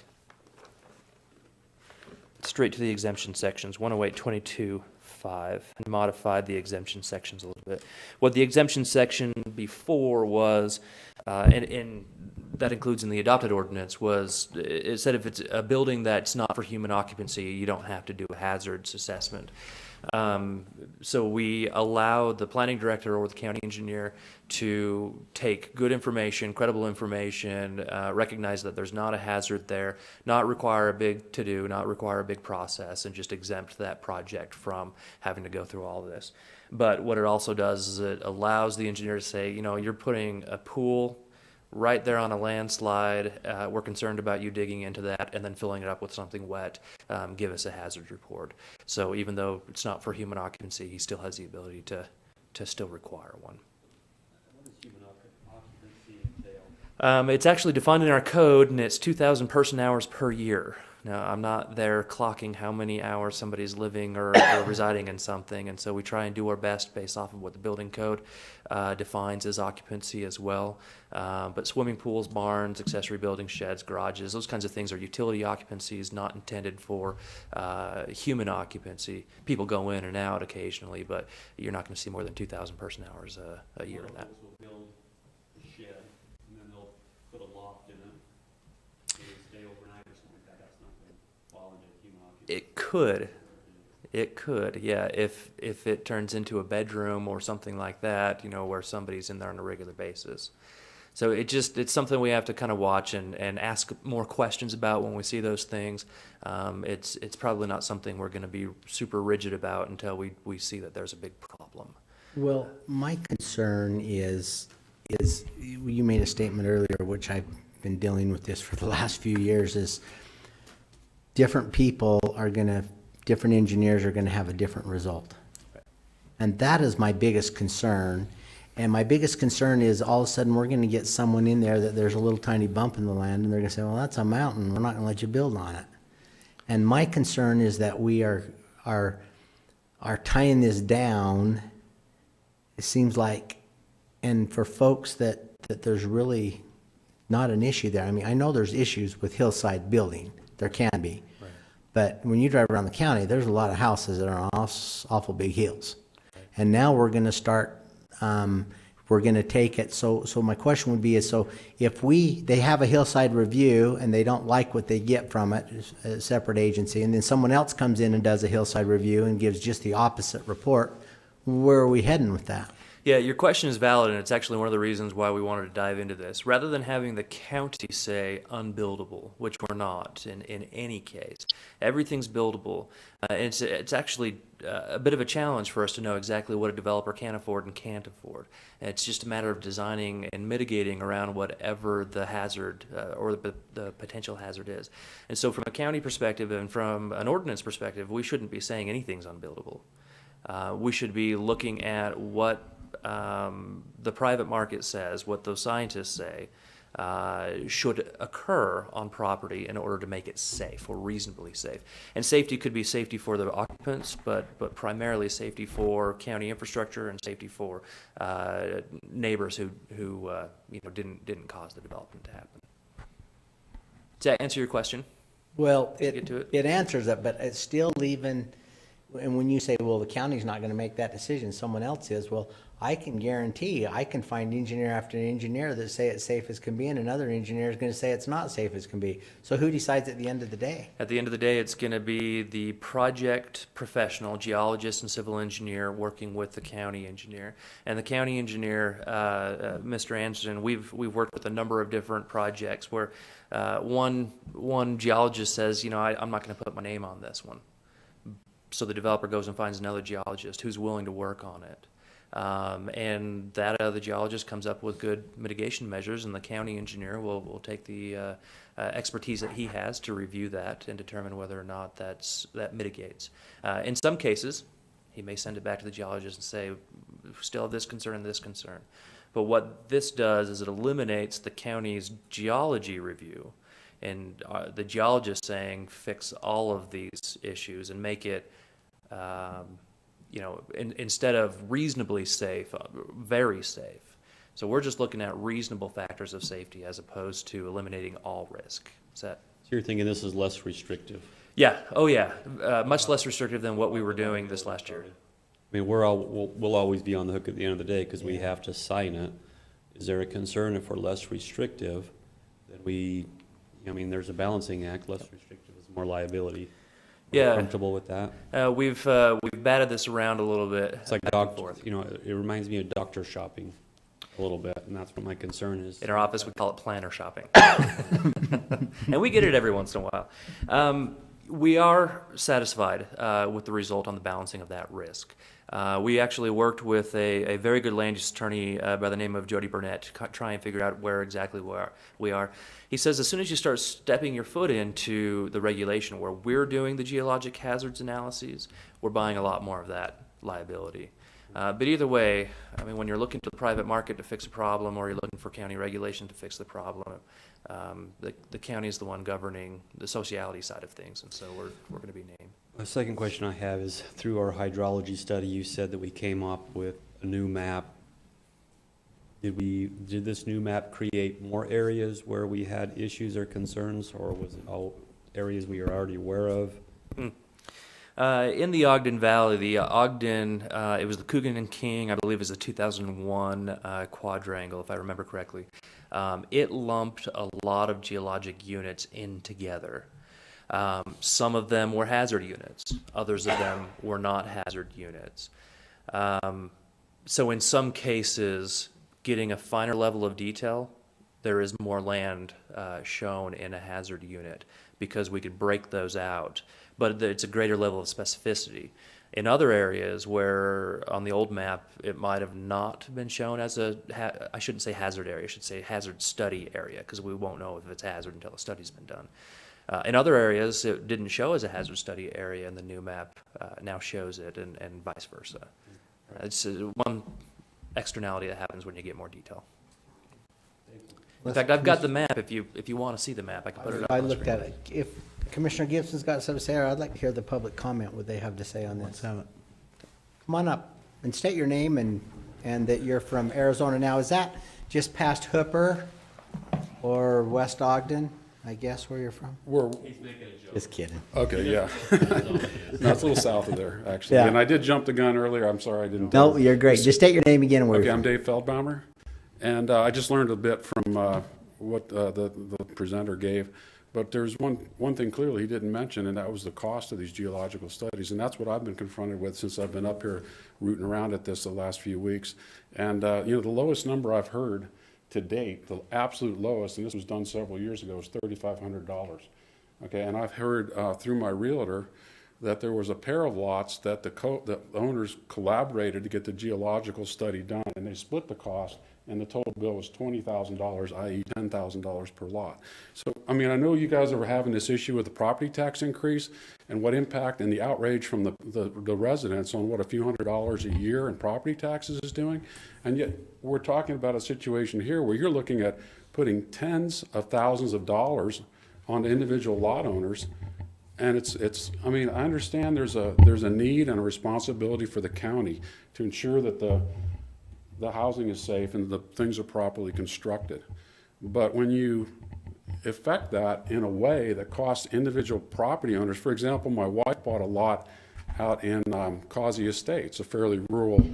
straight to the exemption sections, 108.22.5, and modified the exemption sections a little bit. What the exemption section before was, and that includes in the adopted ordinance, was it said if it's a building that's not for human occupancy, you don't have to do a hazards assessment. So we allow the planning director or the county engineer to take good information, credible information, recognize that there's not a hazard there, not require a big to-do, not require a big process, and just exempt that project from having to go through all of this. But what it also does is it allows the engineer to say, you're putting a pool right there on a landslide, we're concerned about you digging into that and then filling it up with something wet, give us a hazard report. So even though it's not for human occupancy, he still has the ability to still require one. It's actually defined in our code, and it's 2,000 person hours per year. Now, I'm not there clocking how many hours somebody's living or residing in something, and so we try and do our best based off of what the building code defines as occupancy as well. But swimming pools, barns, accessory buildings, sheds, garages, those kinds of things are utility occupancies, not intended for human occupancy. People go in and out occasionally, but you're not going to see more than 2,000 person hours a year in that. It could, yeah. If it turns into a bedroom or something like that, where somebody's in there on a regular basis. So it's something we have to kind of watch and ask more questions about when we see those things. It's probably not something we're going to be super rigid about until we see that there's a big problem. Well, my concern is you made a statement earlier, which I've been dealing with this for the last few years, is different engineers are going to have a different result. And that is my biggest concern. And my biggest concern is all of a sudden we're going to get someone in there that there's a little tiny bump in the land, and they're going to say, well, that's a mountain. We're not going to let you build on it. And my concern is that we are tying this down, it seems like, and for folks that there's really not an issue there. I mean, I know there's issues with hillside building. There can be. Right. But when you drive around the county, there's a lot of houses that are on awful big hills. Right. And now we're going to start, we're going to take it. So my question would be so if they have a hillside review and they don't like what they get from it, a separate agency, and then someone else comes in and does a hillside review and gives just the opposite report, where are we heading with that? Yeah, your question is valid, and it's actually one of the reasons why we wanted to dive into this. Rather than having the county say unbuildable, which we're not in any case, everything's buildable. And it's actually a bit of a challenge for us to know exactly what a developer can afford and can't afford. And it's just a matter of designing and mitigating around whatever the hazard or the potential hazard is. And so from a county perspective and from an ordinance perspective, we shouldn't be saying anything's unbuildable. We should be looking at what the private market says, what those scientists say, should occur on property in order to make it safe or reasonably safe. And safety could be safety for the occupants, but primarily safety for county infrastructure and safety for neighbors who didn't cause the development to happen. Does that answer your question? Well, Get to it? it answers it, but it's still leaving. And when you say, well, the county's not going to make that decision, someone else is, well, I can guarantee I can find engineer after engineer that say it's safe as can be, and another engineer is going to say it's not safe as can be. So who decides at the end of the day? At the end of the day, it's going to be the project professional, geologist and civil engineer working with the county engineer. And the county engineer, Mr. Anderson, we've worked with a number of different projects where one geologist says, I'm not going to put my name on this one. So the developer goes and finds another geologist who's willing to work on it. And that other geologist comes up with good mitigation measures, and the county engineer will take the expertise that he has to review that and determine whether or not that mitigates. In some cases, he may send it back to the geologist and say, still have this concern and this concern. But what this does is it eliminates the county's geology review and the geologist saying fix all of these issues and make it instead of reasonably safe, very safe. So we're just looking at reasonable factors of safety as opposed to eliminating all risk. So you're thinking this is less restrictive? Yeah. Oh, yeah. Much less restrictive than what we were doing this last year. I mean, we'll always be on the hook at the end of the day because we have to sign it. Is there a concern if we're less restrictive that there's a balancing act, less restrictive is more liability. Yeah. Comfortable with that? We've batted this around a little bit. It's like it reminds me of doctor shopping a little bit, and that's what my concern is. In our office, we call it planner shopping. And we get it every once in a while. We are satisfied with the result on the balancing of that risk. We actually worked with a very good land use attorney by the name of Jody Burnett to try and figure out where exactly we are. He says as soon as you start stepping your foot into the regulation where we're doing the geologic hazards analyses, we're buying a lot more of that liability. But either way, I mean, when you're looking to the private market to fix a problem or you're looking for county regulation to fix the problem, the county is the one governing the sociality side of things, and so we're going to be named. A second question I have is, through our hydrology study, you said that we came up with a new map. Did this new map create more areas where we had issues or concerns, or was it all areas we were already aware of? In the Ogden Valley, the Ogden, it was the Coogan and King, I believe, is a 2001 quadrangle, if I remember correctly. It lumped a lot of geologic units in together. Some of them were hazard units. Others of them were not hazard units. So in some cases, getting a finer level of detail, there is more land shown in a hazard unit because we could break those out. But it's a greater level of specificity. In other areas where on the old map it might have not been shown as I shouldn't say hazard area, I should say hazard study area, because we won't know if it's hazard until a study's been done. In other areas it didn't show as a hazard study area, and the new map now shows it, and vice versa. It's one externality that happens when you get more detail. In fact, I've got the map. If you want to see the map, I can put it up. I on the looked screen. at it. If Commissioner Gibson's got something to say, or I'd like to hear the public comment, what they have to say on this. Come on up and state your name and that you're from Arizona. Now, is that just past Hooper or West Ogden, I guess, where you're from? Just kidding. Okay, yeah. No, it's a little south of there, actually. Yeah. And I did jump the gun earlier. I'm sorry I didn't. No, you're great. Just state your name again and where Okay, you're I'm from. Dave Feldbaumer, and I just learned a bit from what the presenter gave. But there's one thing clearly he didn't mention, and that was the cost of these geological studies. And that's what I've been confronted with since I've been up here rooting around at this the last few weeks. And, the lowest number I've heard to date, the absolute lowest, and this was done several years ago, was $3,500. Okay, and I've heard through my realtor that there was a pair of lots that the owners collaborated to get the geological study done, and they split the cost, and the total bill was $20,000, i.e. $10,000 per lot. So, I mean, I know you guys are having this issue with the property tax increase and what impact and the outrage from the residents on what a few $100s a year in property taxes is doing. And yet we're talking about a situation here where you're looking at putting tens of thousands of dollars on individual lot owners. And it's I mean, I understand there's a need and a responsibility for the county to ensure that the housing is safe and the things are properly constructed. But when you affect that in a way that costs individual property owners, for example, my wife bought a lot out in Causey Estates, a fairly rural,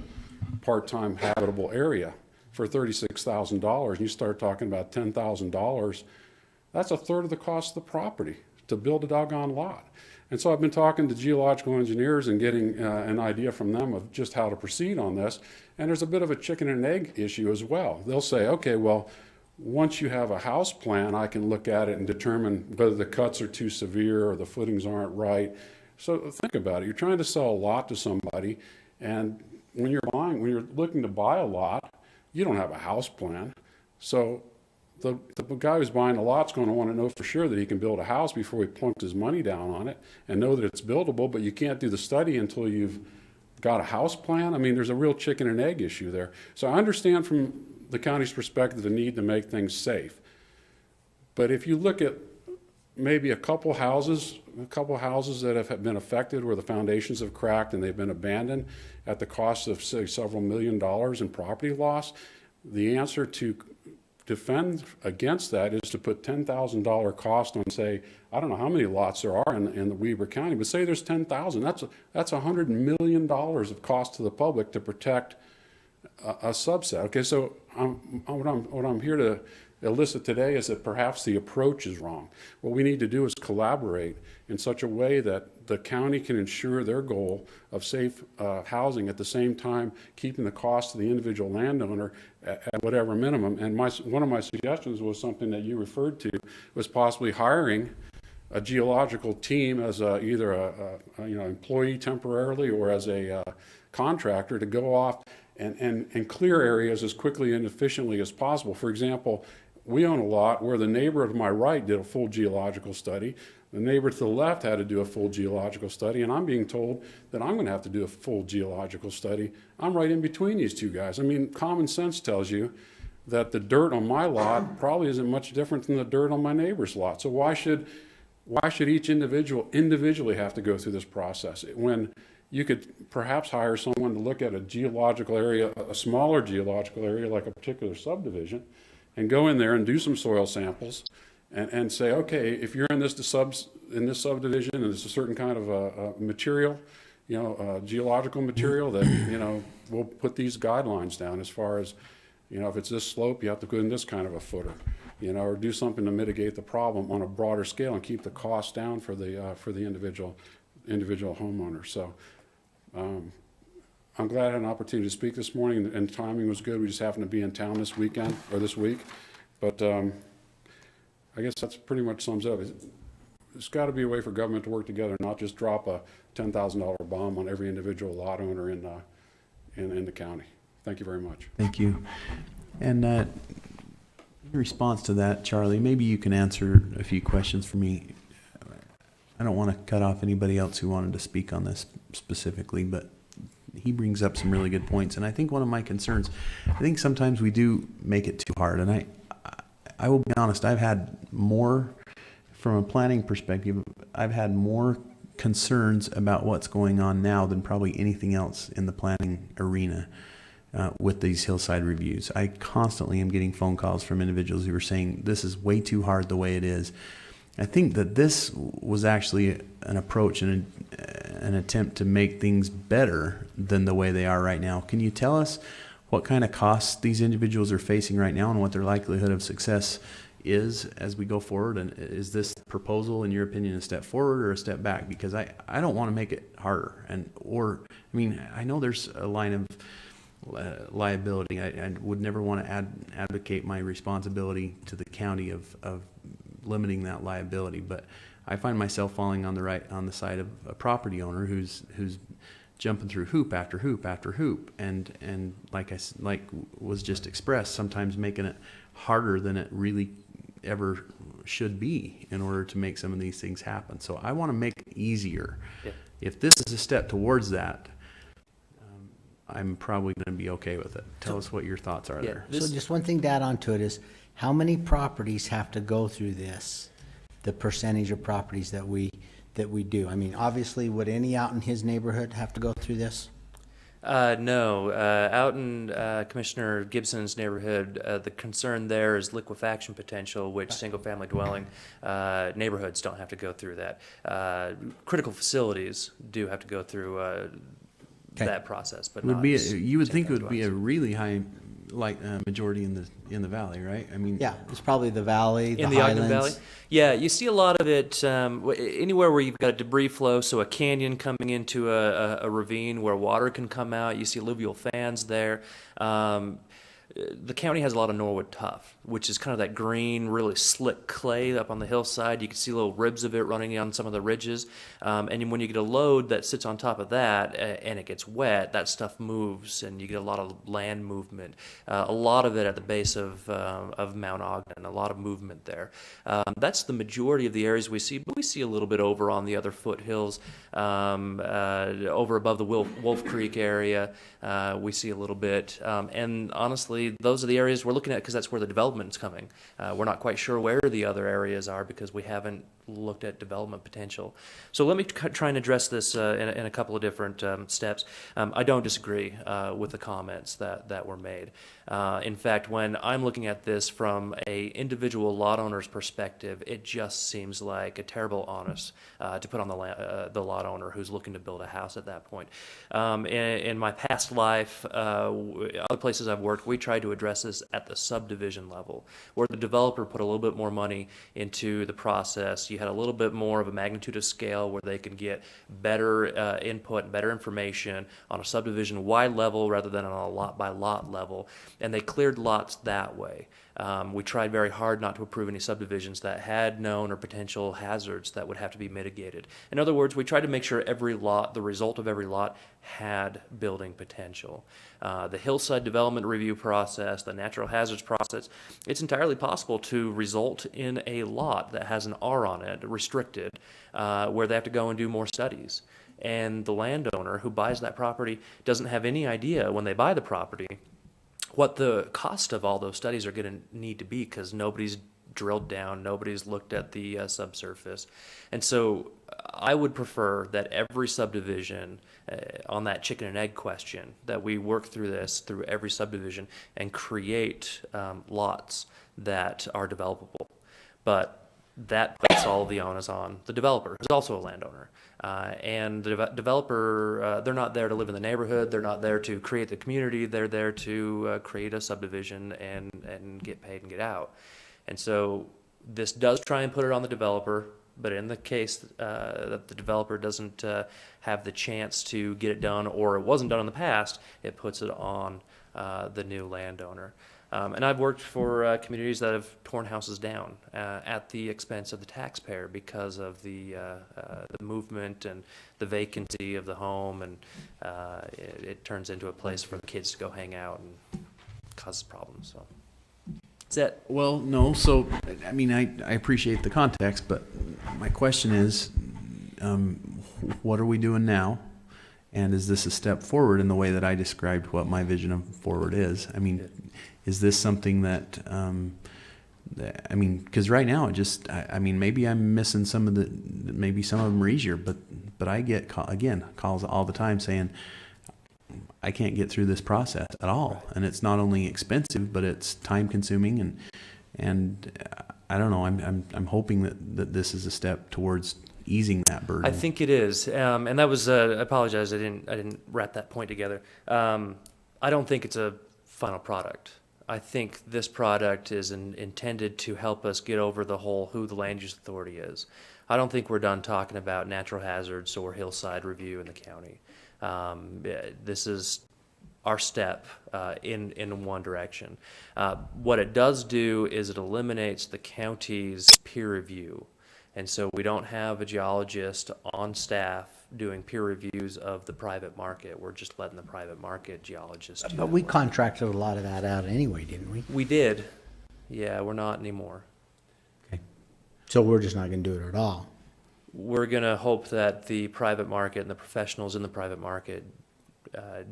part-time habitable area, for $36,000. And you start talking about $10,000, that's a third of the cost of the property to build a doggone lot. And so I've been talking to geological engineers and getting an idea from them of just how to proceed on this. And there's a bit of a chicken and egg issue as well. They'll say, okay, well, once you have a house plan, I can look at it and determine whether the cuts are too severe or the footings aren't right. So think about it. You're trying to sell a lot to somebody, and when you're looking to buy a lot, you don't have a house plan. So the guy who's buying the lot's going to want to know for sure that he can build a house before he plunks his money down on it and know that it's buildable, but you can't do the study until you've got a house plan. I mean, there's a real chicken and egg issue there. So I understand from the county's perspective the need to make things safe. But if you look at maybe a couple houses that have been affected where the foundations have cracked and they've been abandoned at the cost of, say, several $1 million in property loss, the answer to defend against that is to put $10,000 cost on, say, I don't know how many lots there are in the Weber County, but say there's 10,000. That's $100 million of cost to the public to protect a subset. Okay, so what I'm here to elicit today is that perhaps the approach is wrong. What we need to do is collaborate in such a way that the county can ensure their goal of safe housing at the same time keeping the cost of the individual landowner at whatever minimum. And one of my suggestions was something that you referred to, was possibly hiring a geological team as either a employee temporarily or as a contractor to go off and clear areas as quickly and efficiently as possible. For example, we own a lot where the neighbor to my right did a full geological study. The neighbor to the left had to do a full geological study, and I'm being told that I'm going to have to do a full geological study. I'm right in between these two guys. I mean, common sense tells you that the dirt on my lot probably isn't much different than the dirt on my neighbor's lot. So why should each individual individually have to go through this process when you could perhaps hire someone to look at a geological area, a smaller geological area like a particular subdivision, and go in there and do some soil samples and say, okay, if you're in this subdivision and it's a certain kind of a material, geological material, that we'll put these guidelines down as far as, if it's this slope, you have to go in this kind of a footer, or do something to mitigate the problem on a broader scale and keep the costs down for the individual homeowner. So I'm glad I had an opportunity to speak this morning, and timing was good. We just happened to be in town this week, but I guess that's pretty much sums up. There's got to be a way for government to work together, not just drop a $10,000 bomb on every individual lot owner in the county. Thank you very much. Thank you. And in response to that, Charlie, maybe you can answer a few questions for me. I don't want to cut off anybody else who wanted to speak on this specifically, but he brings up some really good points. And I think one of my concerns, I think sometimes we do make it too hard. And I will be honest, I've had more, from a planning perspective, I've had more concerns about what's going on now than probably anything else in the planning arena with these hillside reviews. I constantly am getting phone calls from individuals who are saying, this is way too hard the way it is. I think that this was actually an approach and an attempt to make things better than the way they are right now. Can you tell us what kind of costs these individuals are facing right now and what their likelihood of success is as we go forward? And is this proposal, in your opinion, a step forward or a step back? Because I don't want to make it harder. I know there's a line of liability. I would never want to advocate my responsibility to the county of limiting that liability, but I find myself falling on the side of a property owner who's jumping through hoop after hoop after hoop, and like was just expressed, sometimes making it harder than it really ever should be in order to make some of these things happen. So I want to make it easier. Yeah. If this is a step towards that, I'm probably going to be okay with it. Tell us what your thoughts are there. So just one thing to add on to it is, how many properties have to go through this? The percentage of properties that we do. I mean, obviously, would any out in his neighborhood have to go through this? No. Out in Commissioner Gibson's neighborhood, the concern there is liquefaction potential, which single-family dwelling neighborhoods don't have to go through that. Critical facilities do have to go through that process, but you would think it would be a really high majority in the valley, right? I mean, yeah, it's probably the valley, in the Ogden Valley. Yeah, you see a lot of it anywhere where you've got a debris flow, so a canyon coming into a ravine where water can come out. You see alluvial fans there. The county has a lot of Norwood tuff, which is kind of that green, really slick clay up on the hillside. You can see little ribs of it running down some of the ridges. And when you get a load that sits on top of that and it gets wet, that stuff moves and you get a lot of land movement. A lot of it at the base of Mount Ogden, a lot of movement there. That's the majority of the areas we see, but we see a little bit over on the other foothills, over above the Wolf Creek area. We see a little bit. And honestly, those are the areas we're looking at because that's where the development's coming. We're not quite sure where the other areas are because we haven't looked at development potential. So let me try and address this in a couple of different steps. I don't disagree with the comments that were made. In fact, when I'm looking at this from a individual lot owner's perspective, it just seems like a terrible onus to put on the lot owner who's looking to build a house at that point. In my past life, other places I've worked, we tried to address this at the subdivision level, where the developer put a little bit more money into the process. You had a little bit more of a magnitude of scale where they could get better input, better information on a subdivision-wide level rather than on a lot-by-lot level, and they cleared lots that way. We tried very hard not to approve any subdivisions that had known or potential hazards that would have to be mitigated. In other words, we tried to make sure every lot, the result of every lot, had building potential. The hillside development review process, the natural hazards process, it's entirely possible to result in a lot that has an R on it, restricted, where they have to go and do more studies. And the landowner who buys that property doesn't have any idea when they buy the property what the cost of all those studies are going to need to be, because nobody's drilled down, nobody's looked at the subsurface. And so I would prefer that every subdivision, on that chicken and egg question, that we work through this through every subdivision and create lots that are developable. But that puts all the onus on the developer, who's also a landowner. And the developer, they're not there to live in the neighborhood. They're not there to create the community. They're there to create a subdivision and get paid and get out. And so this does try and put it on the developer, but in the case that the developer doesn't have the chance to get it done, or it wasn't done in the past, it puts it on the new landowner. And I've worked for communities that have torn houses down at the expense of the taxpayer because of the movement and the vacancy of the home, and it turns into a place for the kids to go hang out and causes problems. So that's it. Well, no. So, I mean, I appreciate the context, but my question is, what are we doing now? And is this a step forward in the way that I described what my vision of forward is? I mean, is this something that, I mean, because right now it just, I mean, maybe I'm missing some of maybe some of them are easier, but I get, calls all the time saying, I can't get through this process at all. And it's not only expensive, but it's time consuming. And I don't know, I'm hoping that this is a step towards easing that burden. I think it is, and that was. I apologize. I didn't wrap that point together. I don't think it's a final product. I think this product is intended to help us get over the whole who the land use authority is. I don't think we're done talking about natural hazards or hillside review in the county. This is our step in one direction. What it does do is it eliminates the county's peer review. And so we don't have a geologist on staff doing peer reviews of the private market. We're just letting the private market geologists do But we contracted a lot of that out anyway, didn't we? We did. Yeah, we're not anymore. Okay. So we're just not going to do it at all. We're going to hope that the private market and the professionals in the private market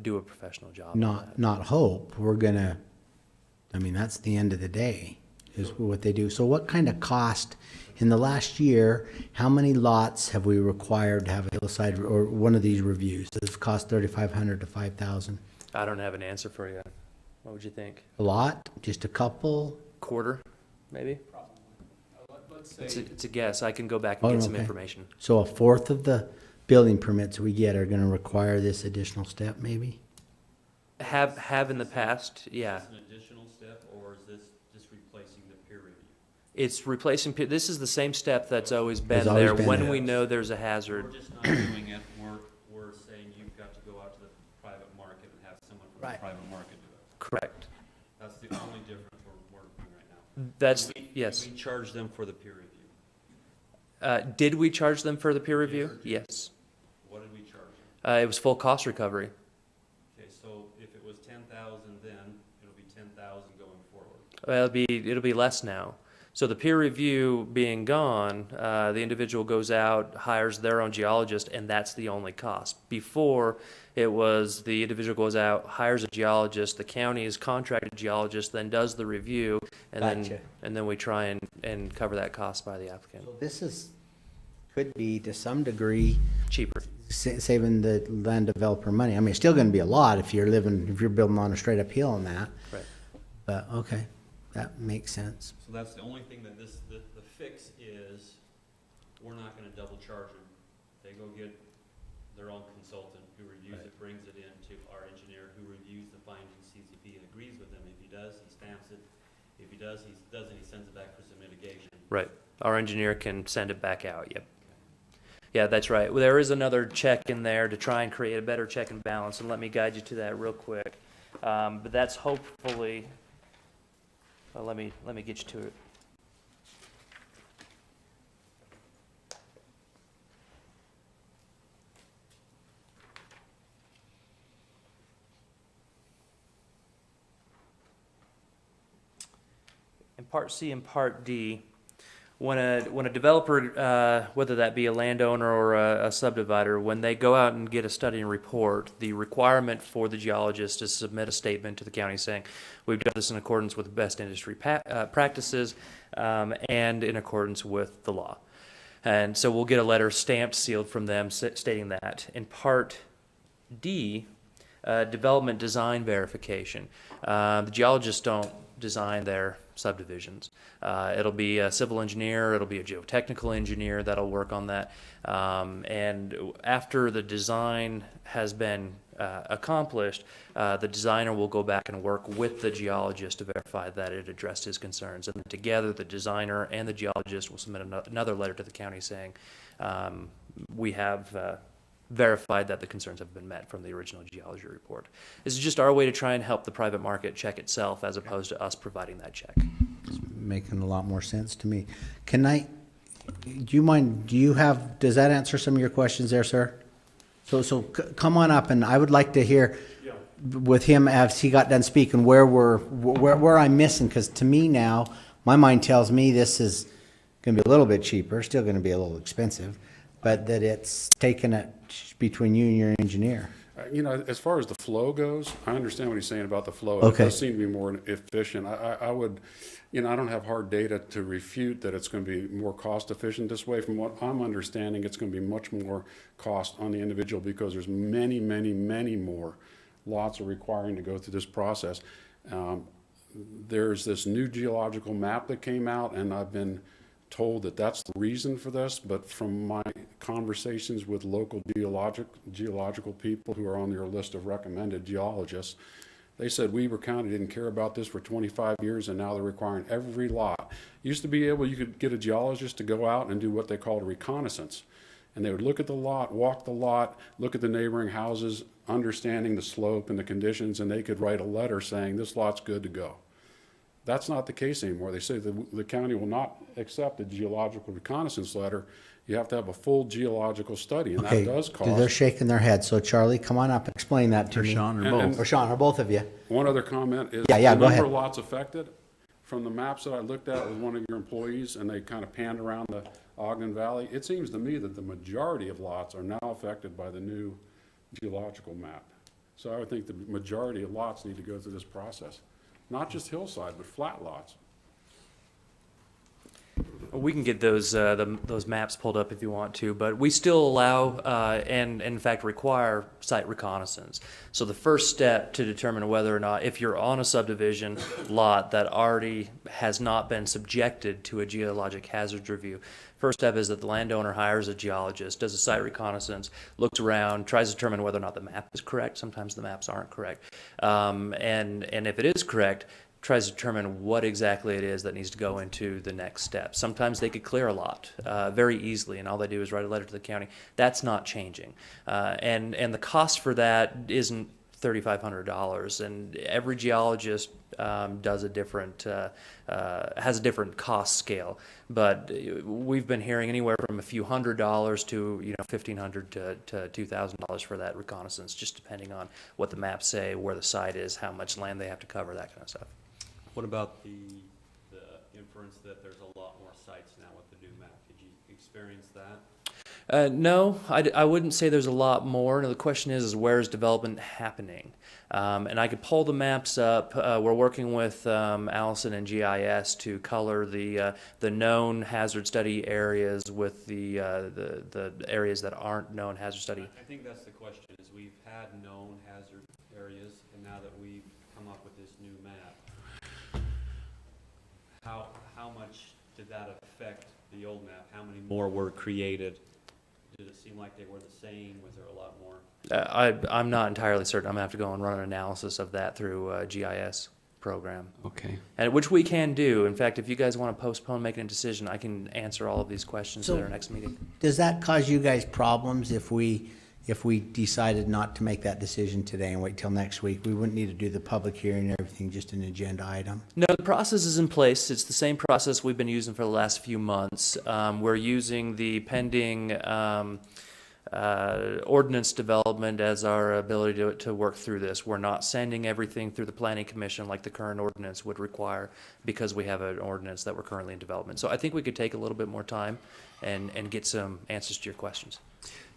do a professional job. Not hope. We're going to, I mean, that's the end of the day is what they do. So what kind of cost in the last year, how many lots have we required to have a hillside or one of these reviews? Does it cost $3,500 to $5,000? I don't have an answer for you. What would you think? A lot? Just a couple? Quarter, maybe? It's a guess. I can go back and get some information. So a fourth of the building permits we get are going to require this additional step, maybe? Have in the past, yeah. Is this an additional step, or is this just replacing the peer review? It's replacing, this is the same step that's always been Has always there been when there. we know there's a hazard. We're just not doing it, we're saying you've got to go out to the private market and have someone from the private market do it. Correct. That's the only difference we're doing right now. That's, yes. We charge them for the peer review. Did we charge them for the peer review? Yes. What did we charge them? It was full cost recovery. Okay, so if it was 10,000 then, it'll be 10,000 going forward. Well, it'll be less now. So the peer review being gone, the individual goes out, hires their own geologist, and that's the only cost. Before, it was the individual goes out, hires a geologist, the county's contracted geologist then does the review, and then we try and cover that cost by the applicant. This could be to some degree cheaper, saving the land developer money. I mean, it's still going to be a lot if you're building on a straight up hill on that. Right. But okay, that makes sense. So that's the only thing that the fix is, we're not gonna double charge them. They go get their own consultant who reviews it, brings it in to our engineer who reviews the findings, sees if he agrees with them. If he does, he stamps it. If he does, he doesn't, he sends it back for some mitigation. Right. Our engineer can send it back out, yep. Yeah, that's right. Well, there is another check in there to try and create a better check and balance, and let me guide you to that real quick. But that's hopefully Well, let me get you to it. In Part C and Part D, when a developer, whether that be a landowner or a subdivider, when they go out and get a study and report, the requirement for the geologist is to submit a statement to the county saying, we've done this in accordance with best industry practices and in accordance with the law. And so we'll get a letter stamped, sealed from them stating that. In Part D, development design verification, the geologists don't design their subdivisions. It'll be a civil engineer, it'll be a geotechnical engineer that'll work on that. And after the design has been accomplished, the designer will go back and work with the geologist to verify that it addressed his concerns. And together, the designer and the geologist will submit another letter to the county saying, we have verified that the concerns have been met from the original geology report. This is just our way to try and help the private market check itself as opposed to us providing that check. It's making a lot more sense to me. Do you mind, does that answer some of your questions there, sir? So come on up, and I would like to hear with him as he got done speaking where I'm missing, because to me now, my mind tells me this is going to be a little bit cheaper, still going to be a little expensive, but that it's taken it between you and your engineer. As far as the flow goes, I understand what he's saying about the flow. Okay. It does seem to be more efficient. I would, I don't have hard data to refute that it's going to be more cost efficient this way. From what I'm understanding, it's going to be much more cost on the individual because there's many, many, many more lots are requiring to go through this process. There's this new geological map that came out, and I've been told that that's the reason for this, but from my conversations with local geological people who are on their list of recommended geologists, they said Weber County didn't care about this for 25 years, and now they're requiring every lot. Used to be you could get a geologist to go out and do what they called a reconnaissance, and they would look at the lot, walk the lot, look at the neighboring houses, understanding the slope and the conditions, and they could write a letter saying this lot's good to go. That's not the case anymore. They say the county will not accept a geological reconnaissance letter. You have to have a full geological study, and Okay, that does cost. they're shaking their heads. So Charlie, come on up and explain that to Or me. Sean, or both. Or Sean, or both of you. One other comment is Yeah, the go number ahead. of lots affected. From the maps that I looked at with one of your employees, and they kind of panned around the Ogden Valley, it seems to me that the majority of lots are now affected by the new geological map. So I would think the majority of lots need to go through this process. Not just hillside, but flat lots. We can get those maps pulled up if you want to, but we still allow and in fact require site reconnaissance. So the first step to determine whether or not, if you're on a subdivision lot that already has not been subjected to a geologic hazards review, first step is that the landowner hires a geologist, does a site reconnaissance, looks around, tries to determine whether or not the map is correct. Sometimes the maps aren't correct, and if it is correct, tries to determine what exactly it is that needs to go into the next step. Sometimes they could clear a lot very easily, and all they do is write a letter to the county. That's not changing, and the cost for that isn't $3,500. And every geologist does a different has a different cost scale. But we've been hearing anywhere from a few $100s to $1,500 to $2,000 for that reconnaissance, just depending on what the maps say, where the site is, how much land they have to cover, that kind of stuff. What about the inference that there's a lot more sites now with the new map? Did you experience that? No, I wouldn't say there's a lot more. No, the question is where is development happening? And I could pull the maps up. We're working with Allison and GIS to color the known hazard study areas with the areas that aren't known hazard study. I think that's the question, is we've had known hazard areas, and now that we've come up with this new map, how much did that affect the old map? How many more were created? Did it seem like they were the same? Was there a lot more? I'm not entirely certain. I'm going to have to go and run an analysis of that through GIS program. Okay. And which we can do. In fact, if you guys want to postpone making a decision, I can answer all of these questions So- at our next meeting. Does that cause you guys problems if we if we decided not to make that decision today and wait till next week, we wouldn't need to do the public hearing and everything, just an agenda item? No, the process is in place. It's the same process we've been using for the last few months. We're using the pending ordinance development as our ability to work through this. We're not sending everything through the planning commission like the current ordinance would require, because we have an ordinance that we're currently in development. So I think we could take a little bit more time and get some answers to your questions.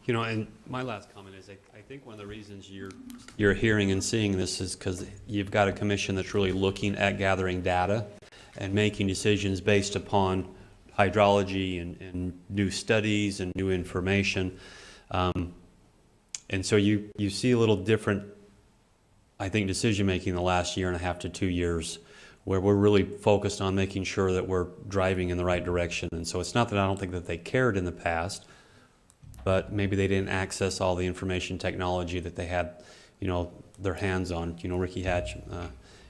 You know, and my last comment is, I think one of the reasons you're hearing and seeing this is because you've got a commission that's really looking at gathering data and making decisions based upon hydrology and new studies and new information. And so you see a little different, I think, decision-making the last year and a half to 2 years, where we're really focused on making sure that we're driving in the right direction. And so it's not that I don't think that they cared in the past, but maybe they didn't access all the information technology that they had, you know, their hands on. You know, Ricky Hatch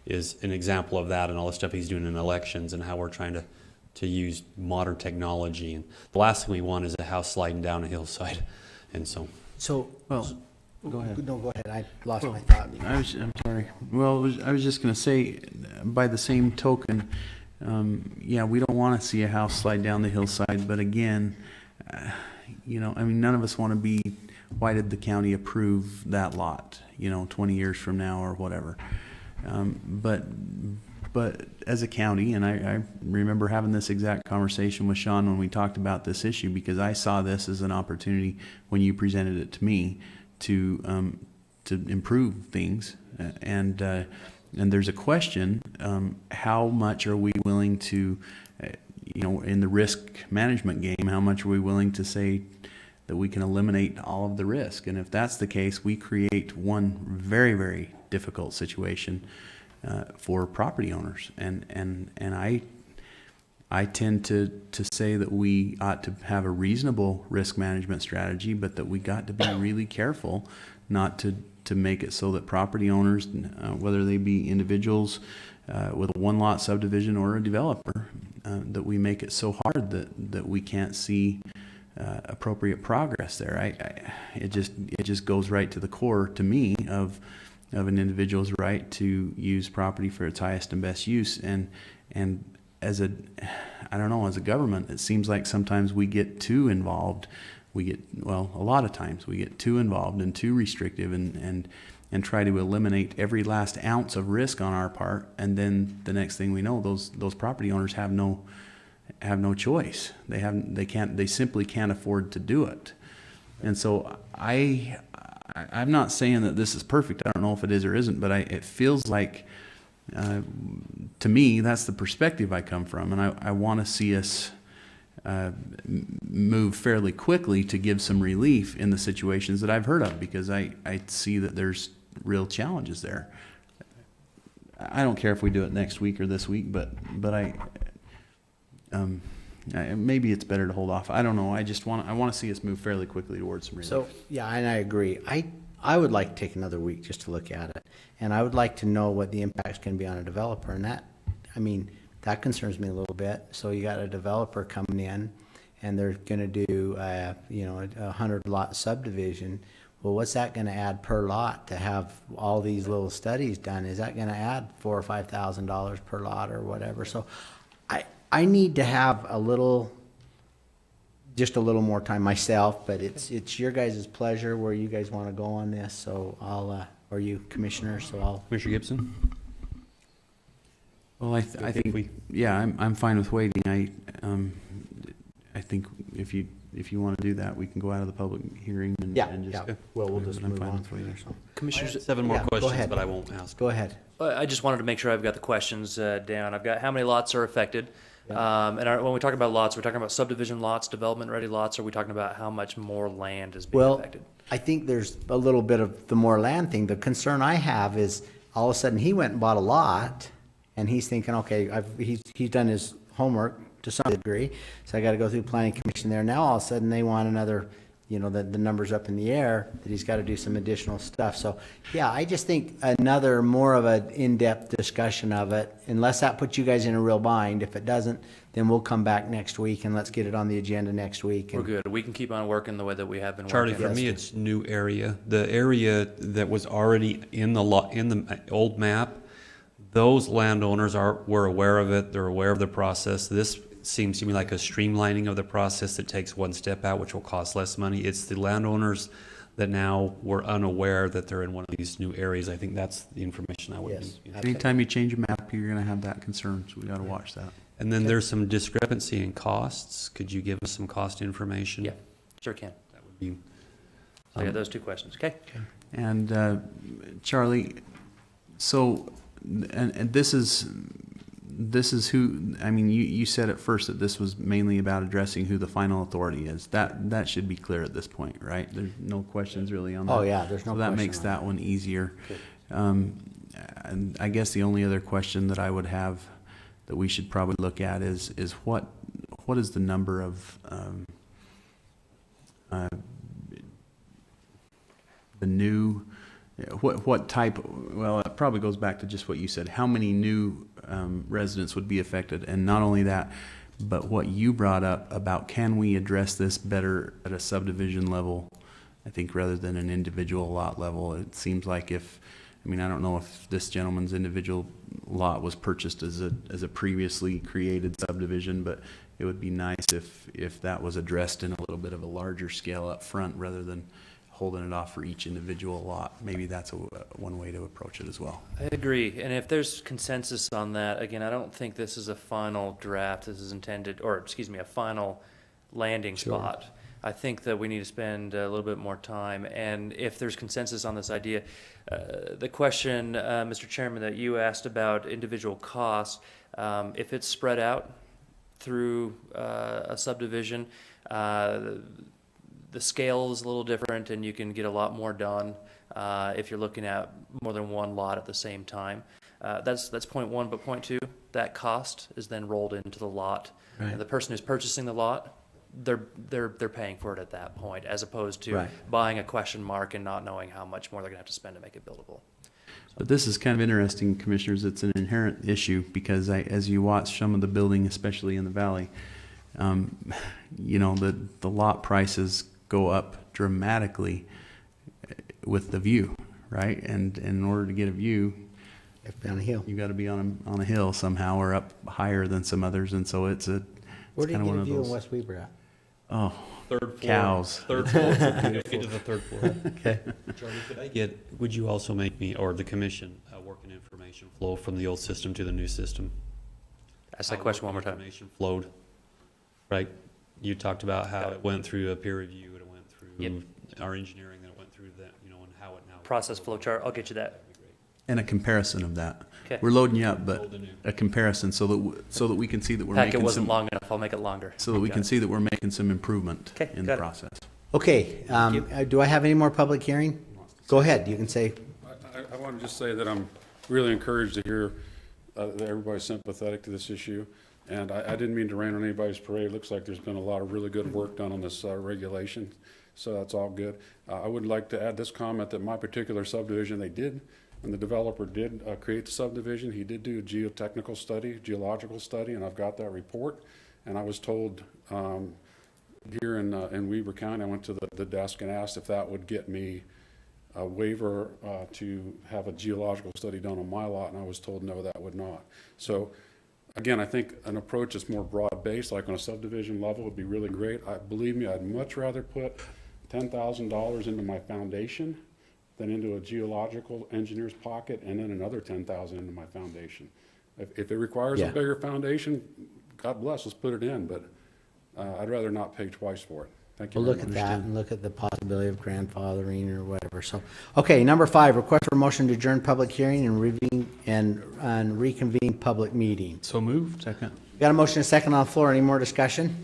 is an example of that, and all the stuff he's doing in elections and how we're trying to use modern technology. And the last thing we want is a house sliding down a hillside. And so, Well, go ahead. No, go ahead. I lost my thought. I'm sorry. Well, I was just going to say, by the same token, yeah, we don't want to see a house slide down the hillside. But again, you know, I mean, none of us want to be, why did the county approve that lot, you know, 20 years from now or whatever. But as a county, and I remember having this exact conversation with Sean when we talked about this issue, because I saw this as an opportunity when you presented it to me to improve things. And there's a question, how much are we willing to, you know, in the risk management game, how much are we willing to say that we can eliminate all of the risk? And if that's the case, we create one very, very difficult situation for property owners. And I tend to say that we ought to have a reasonable risk management strategy, but that we got to be really careful not to make it so that property owners, whether they be individuals with a one lot subdivision or a developer, that we make it so hard that we can't see appropriate progress there. It just goes right to the core, to me, of an individual's right to use property for its highest and best use. And as a government, it seems like sometimes we get too involved. A lot of times we get too involved and too restrictive and try to eliminate every last ounce of risk on our part. And then the next thing we know, those property owners have no choice. They simply can't afford to do it. And so I'm not saying that this is perfect. I don't know if it is or isn't, but it feels like, to me, that's the perspective I come from. And I want to see us move fairly quickly to give some relief in the situations that I've heard of, because I see that there's real challenges there. I don't care if we do it next week or this week, but maybe it's better to hold off. I don't know. I want to see us move fairly quickly towards some relief. So, yeah, and I agree. I would like to take another week just to look at it. And I would like to know what the impact's going to be on a developer. And that concerns me a little bit. So you got a developer coming in and they're going to do, a 100 lot subdivision. Well, what's that going to add per lot to have all these little studies done? Is that going to add $4,000 or $5,000 per lot or whatever? So I need to have just a little more time myself, but it's your guys' pleasure where you guys want to go on this. So or you commissioners, so I'll. Commissioner Gibson? Well, I think I'm fine with waiting. I think if you want to do that, we can go out of the public hearing and just. Well, we'll just move on. Commissioners, 7 more Go questions, ahead. but I won't ask. Go ahead. I just wanted to make sure I've got the questions down. I've got how many lots are affected. When we talk about lots, we're talking about subdivision lots, development-ready lots, or are we talking about how much more land is being affected? I think there's a little bit of the more land thing. The concern I have is all of a sudden he went and bought a lot, and he's thinking, okay, he's done his homework to some degree, so I got to go through planning commission there. Now all of a sudden they want another you know, the number's up in the air, that he's got to do some additional stuff. So, yeah, I just think another more of an in-depth discussion of it, unless that puts you guys in a real bind. If it doesn't, then we'll come back next week and let's get it on the agenda next week. We're good. We can keep on working the way that we have been Charlie, working. for me, it's new area. The area that was already in the in the old map, those landowners were aware of it. They're aware of the process. This seems to me like a streamlining of the process that takes one step out, which will cost less money. It's the landowners that now were unaware that they're in one of these new areas. I think that's the information I would Yes. be. Anytime you change a map, you're gonna have that concern, so we gotta watch that. And then there's some discrepancy in costs. Could you give us some cost information? Yeah, sure can. That would be. So I got those two questions, okay? And Charlie, so, and this is who, I mean, you said at first that this was mainly about addressing who the final authority is. That should be clear at this point, right? There's no questions really on that. Oh, yeah, there's no So that question makes on that one easier. And I guess the only other question that I would have that we should probably look at is what is the number of the new, what type, well, it probably goes back to just what you said, how many new residents would be affected? And not only that, but what you brought up about can we address this better at a subdivision level, I think, rather than an individual lot level. It seems like I don't know if this gentleman's individual lot was purchased as a previously created subdivision, but it would be nice if that was addressed in a little bit of a larger scale up front rather than holding it off for each individual lot. Maybe that's one way to approach it as well. I agree, and if there's consensus on that, again, I don't think this is a final draft. This is intended, or excuse me, a final landing spot. I think that we need to spend a little bit more time, and if there's consensus on this idea, the question, Mr. Chairman, that you asked about individual costs, if it's spread out through a subdivision, the scale is a little different, and you can get a lot more done if you're looking at more than one lot at the same time. That's point one, but point two, that cost is then rolled into the lot, and the person who's purchasing the lot, they're paying for it at that point, as opposed to buying a question mark and not knowing how much more they're gonna have to spend to make it buildable. But this is kind of interesting, Commissioners. It's an inherent issue because as you watch some of the building, especially in the valley, the lot prices go up dramatically with the view, right? And in order to get a view, on a hill, you got to be on a hill somehow or up higher than some others, and so it's Where do you kind of get one a of view in those. West Weber at? Oh, Third floor. cows. Third floor. Get to the third floor. Okay. Charlie, would you also make me, or the commission, work an information flow from the old system to the new system? Ask that question one more time. Information flowed, right? You talked about how it went through a peer review, it went through our engineering, then it went through that, and how it now. Process flow chart, I'll get you that. And a comparison of that. Okay. We're loading you up, but a comparison so that we can see that we're Packet making wasn't some, long enough, I'll make it longer. so that we Got can it. see that we're making some improvement Okay, in got the it. process. Okay, do I have any more public hearing? Go ahead, you can say. I want to just say that I'm really encouraged to hear that everybody's sympathetic to this issue. And I didn't mean to rain on anybody's parade. It looks like there's been a lot of really good work done on this regulation, so that's all good. I would like to add this comment that my particular subdivision, when the developer did create the subdivision, he did do a geological study, and I've got that report. And I was told here in Weber County, I went to the desk and asked if that would get me a waiver to have a geological study done on my lot, and I was told no, that would not. So again, I think an approach that's more broad-based, like on a subdivision level, would be really great. Believe me, I'd much rather put $10,000 into my foundation than into a geological engineer's pocket and then another $10,000 into my foundation. If it requires a bigger foundation, God bless, let's put it in, but I'd rather not pay twice for it. Thank you We'll very look much. at that and look at the possibility of grandfathering or whatever. So, okay, number 5, request for motion to adjourn public hearing and reconvene public meeting. So moved. Second. Got a motion and a second on the floor. Any more discussion?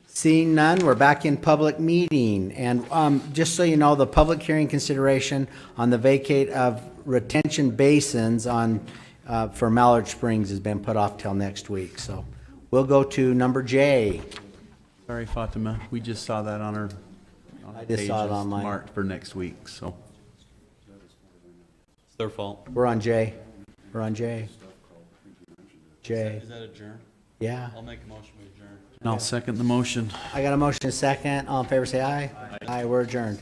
Seeing none, we're back in public meeting. And just so you know, the public hearing consideration on the vacate of retention basins for Mallard Springs has been put off till next week. So we'll go to number J. Sorry, Fatima, we just saw that on our on I the just saw it pages online. marked for next week, so. It's their fault. We're on J. We're on J. J. Is that adjourn? Yeah. I'll make a motion to adjourn. And I'll second the motion. I got a motion, a second. All in favor, say aye. Aye, we're adjourned.